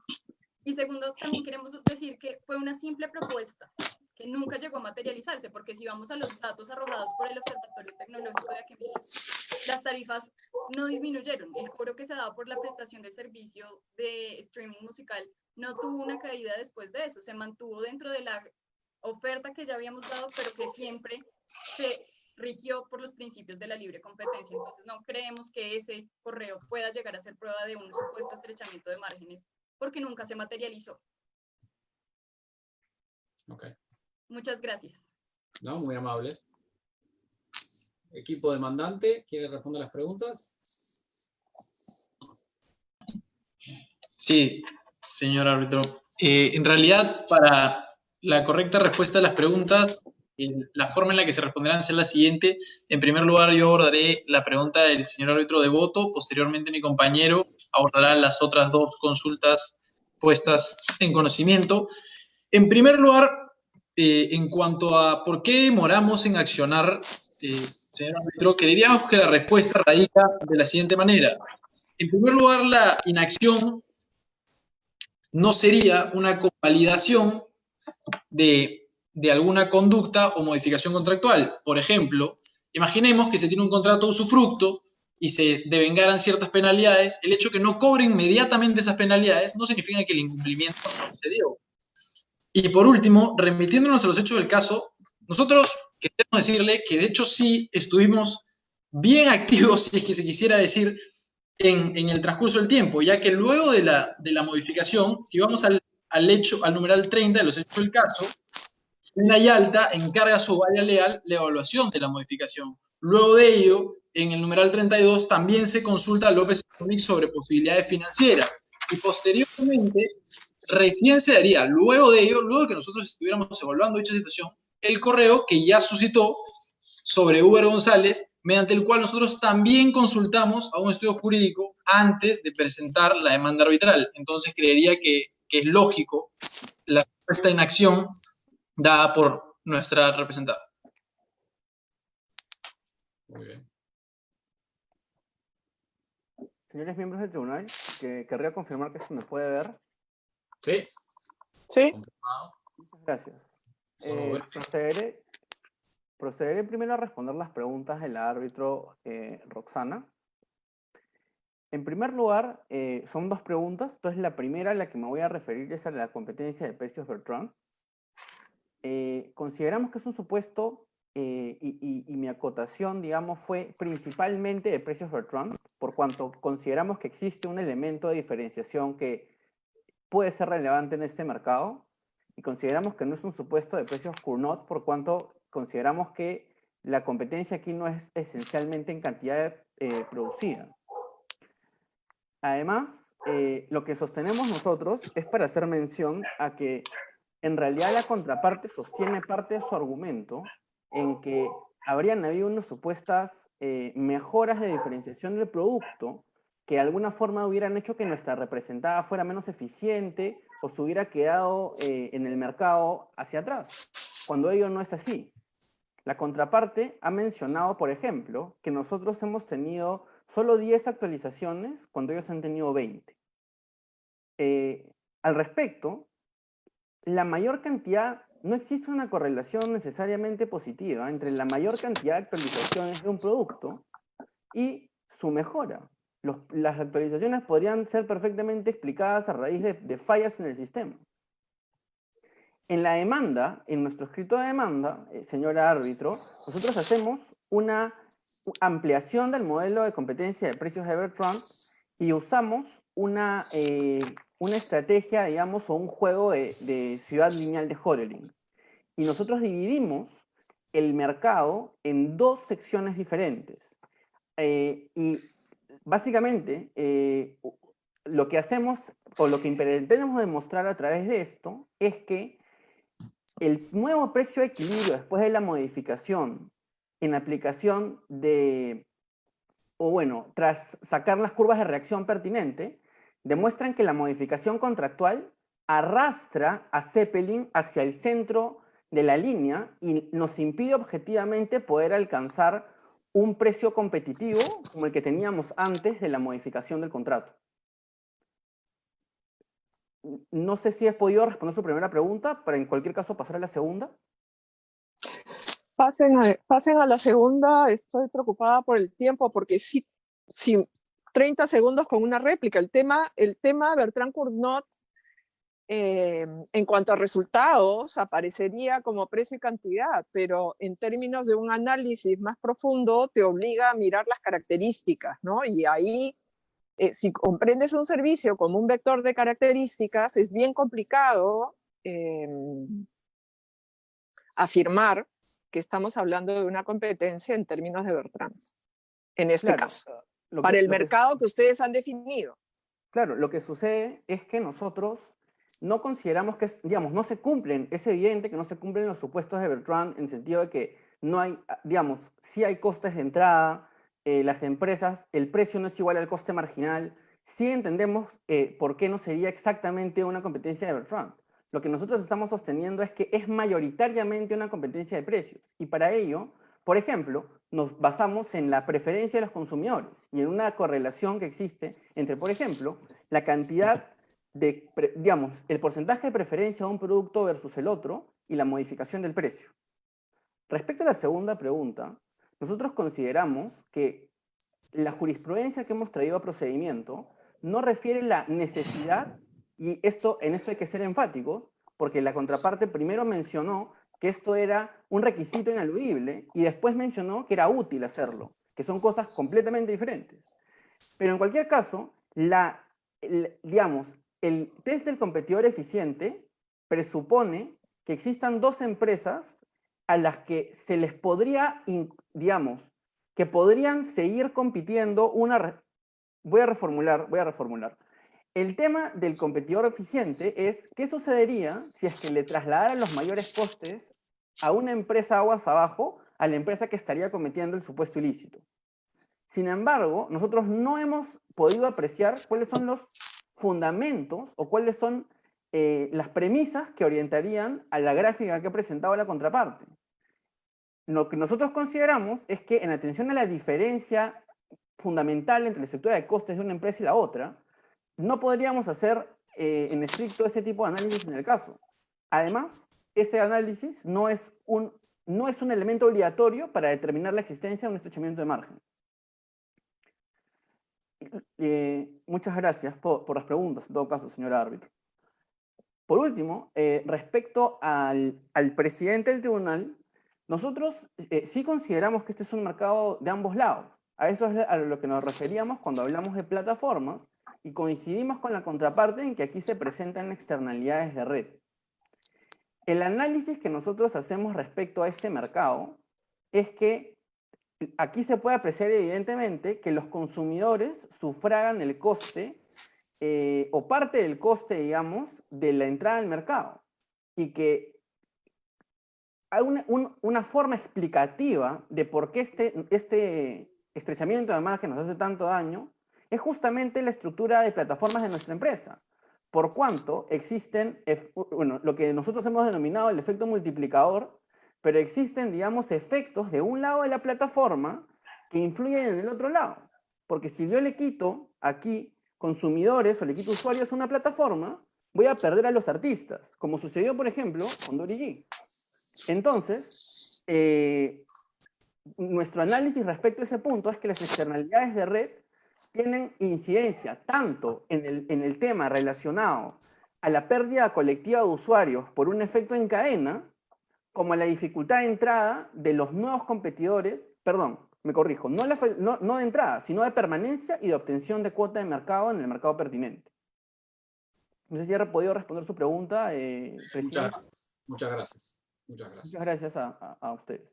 Y segundo, también queremos decir que fue una simple propuesta que nunca llegó a materializarse, porque si vamos a los datos arrojados por el Observatorio Tecnológico de Acambridge, las tarifas no disminuyeron. El cobro que se daba por la prestación del servicio de streaming musical no tuvo una caída después de eso, se mantuvo dentro de la oferta que ya habíamos dado, pero que siempre se rigió por los principios de la libre competencia. Entonces no creemos que ese correo pueda llegar a ser prueba de un supuesto estrechamiento de márgenes, porque nunca se materializó. Ok. Muchas gracias. No, muy amable. Equipo demandante, ¿quiere responder las preguntas? Sí, señor árbitro. En realidad, para la correcta respuesta a las preguntas, la forma en la que se responderán será la siguiente. En primer lugar, yo abordaré la pregunta del señor árbitro de voto. Posteriormente, mi compañero abordará las otras 2 consultas puestas en conocimiento. En primer lugar, en cuanto a por qué demoramos en accionar, señor árbitro, creeríamos que la respuesta radica de la siguiente manera. En primer lugar, la inacción no sería una convalidación de alguna conducta o modificación contractual. Por ejemplo, imaginemos que se tiene un contrato de usufructo y se devengaran ciertas penalidades. El hecho de que no cobren inmediatamente esas penalidades no significa que el incumplimiento no sucedió. Y por último, remitiéndonos a los hechos del caso, nosotros queremos decirle que de hecho sí estuvimos bien activos, si es que se quisiera decir, en el transcurso del tiempo, ya que luego de la modificación, si vamos al numeral 30 de los hechos del caso, Plena y Alta encarga a su valla legal la evaluación de la modificación. Luego de ello, en el numeral 32 también se consulta a López Económic sobre posibilidades financieras. Y posteriormente, recién se daría, luego de ello, luego de que nosotros estuviéramos evaluando dicha situación, el correo que ya suscitó sobre Uber González, mediante el cual nosotros también consultamos a un estudio jurídico antes de presentar la demanda arbitral. Entonces creería que es lógico la respuesta en acción dada por nuestra representada. Muy bien. Señores miembros del tribunal, que querría confirmar que se me puede ver. Sí. Sí. Muchas gracias. Bueno. Procederé primero a responder las preguntas del árbitro Roxana. En primer lugar, son 2 preguntas. Entonces, la primera a la que me voy a referir es a la competencia de precios Bertrand. Consideramos que es un supuesto, y mi acotación, digamos, fue principalmente de precios Bertrand, por cuanto consideramos que existe un elemento de diferenciación que puede ser relevante en este mercado, y consideramos que no es un supuesto de precios Cournot, por cuanto consideramos que la competencia aquí no es esencialmente en cantidad producida. Además, lo que sostenemos nosotros es para hacer mención a que en realidad la contraparte sostiene parte de su argumento en que habrían habido unas supuestas mejoras de diferenciación del producto que de alguna forma hubieran hecho que nuestra representada fuera menos eficiente o se hubiera quedado en el mercado hacia atrás, cuando ello no es así. La contraparte ha mencionado, por ejemplo, que nosotros hemos tenido solo 10 actualizaciones cuando ellos han tenido 20. Al respecto, la mayor cantidad, no existe una correlación necesariamente positiva entre la mayor cantidad de actualizaciones de un producto y su mejora. Las actualizaciones podrían ser perfectamente explicadas a raíz de fallas en el sistema. En la demanda, en nuestro escrito de demanda, señora árbitro, nosotros hacemos una ampliación del modelo de competencia de precios de Evertron y usamos una estrategia, digamos, o un juego de ciudad lineal de Hodelling. Y nosotros dividimos el mercado en dos secciones diferentes. Y básicamente, lo que hacemos, o lo que pretendemos demostrar a través de esto, es que el nuevo precio de equilibrio después de la modificación en aplicación de, o bueno, tras sacar las curvas de reacción pertinente, demuestran que la modificación contractual arrastra a Zeppelin hacia el centro de la línea y nos impide objetivamente poder alcanzar un precio competitivo como el que teníamos antes de la modificación del contrato. No sé si he podido responder su primera pregunta, pero en cualquier caso pasar a la segunda. Pasen a la segunda. Estoy preocupada por el tiempo, porque sí, 30 segundos con una réplica. El tema Bertrand Cournot, en cuanto a resultados, aparecería como precio y cantidad, pero en términos de un análisis más profundo, te obliga a mirar las características, ¿no? Y ahí, si comprendes un servicio como un vector de características, es bien complicado afirmar que estamos hablando de una competencia en términos de Bertrand, en este caso, para el mercado que ustedes han definido. Claro, lo que sucede es que nosotros no consideramos que, digamos, no se cumplen, es evidente que no se cumplen los supuestos de Bertrand en el sentido de que no hay, digamos, sí hay costes de entrada, las empresas, el precio no es igual al coste marginal, sí entendemos por qué no sería exactamente una competencia de Bertrand. Lo que nosotros estamos sosteniendo es que es mayoritariamente una competencia de precios y para ello, por ejemplo, nos basamos en la preferencia de los consumidores y en una correlación que existe entre, por ejemplo, la cantidad de, digamos, el porcentaje de preferencia de un producto versus el otro y la modificación del precio. Respecto a la segunda pregunta, nosotros consideramos que la jurisprudencia que hemos traído a procedimiento no refiere la necesidad, y en esto hay que ser enfáticos, porque la contraparte primero mencionó que esto era un requisito ineludible y después mencionó que era útil hacerlo, que son cosas completamente diferentes. Pero en cualquier caso, digamos, el test del competidor eficiente presupone que existan dos empresas a las que se les podría, digamos, que podrían seguir compitiendo voy a reformular. El tema del competidor eficiente es qué sucedería si es que le trasladaran los mayores costes a una empresa aguas abajo a la empresa que estaría cometiendo el supuesto ilícito. Sin embargo, nosotros no hemos podido apreciar cuáles son los fundamentos o cuáles son las premisas que orientarían a la gráfica que ha presentado la contraparte. Lo que nosotros consideramos es que en atención a la diferencia fundamental entre la estructura de costes de una empresa y la otra, no podríamos hacer en estricto ese tipo de análisis en el caso. Además, ese análisis no es un elemento obligatorio para determinar la existencia de un estrechamiento de margen. Muchas gracias por las preguntas, en todo caso, señora árbitro. Por último, respecto al presidente del tribunal, nosotros sí consideramos que este es un mercado de ambos lados. A eso es a lo que nos referíamos cuando hablamos de plataformas y coincidimos con la contraparte en que aquí se presentan externalidades de red. El análisis que nosotros hacemos respecto a este mercado es que aquí se puede apreciar evidentemente que los consumidores sufragan el coste o parte del coste, digamos, de la entrada al mercado. Y que hay una forma explicativa de por qué este estrechamiento de margen nos hace tanto daño, es justamente la estructura de plataformas de nuestra empresa. Por cuanto existen, bueno, lo que nosotros hemos denominado el efecto multiplicador, pero existen, digamos, efectos de un lado de la plataforma que influyen en el otro lado. Porque si yo le quito aquí consumidores o le quito usuarios a una plataforma, voy a perder a los artistas, como sucedió, por ejemplo, con Dory G. Entonces, nuestro análisis respecto a ese punto es que las externalidades de red tienen incidencia tanto en el tema relacionado a la pérdida colectiva de usuarios por un efecto en cadena, como a la dificultad de entrada de los nuevos competidores, perdón, me corrijo, no de entrada, sino de permanencia y de obtención de cuota de mercado en el mercado pertinente. No sé si he podido responder su pregunta, presidente. Muchas gracias. Muchas gracias a ustedes.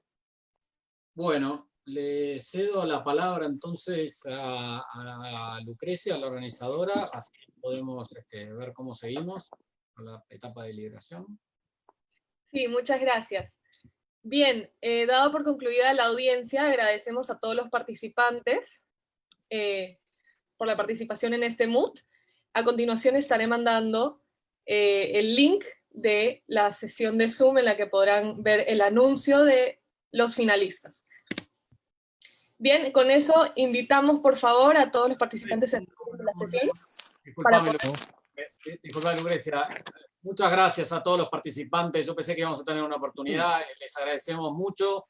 Bueno, le cedo la palabra entonces a Lucrecia, a la organizadora, así podemos ver cómo seguimos con la etapa de liberación. Sí, muchas gracias. Bien, dado por concluida la audiencia, agradecemos a todos los participantes por la participación en este MOOC. A continuación estaré mandando el link de la sesión de Zoom en la que podrán ver el anuncio de los finalistas. Bien, con eso invitamos por favor a todos los participantes en la sesión. Disculpame, Lucrecia. Muchas gracias a todos los participantes. Yo pensé que íbamos a tener una oportunidad. Les agradecemos mucho.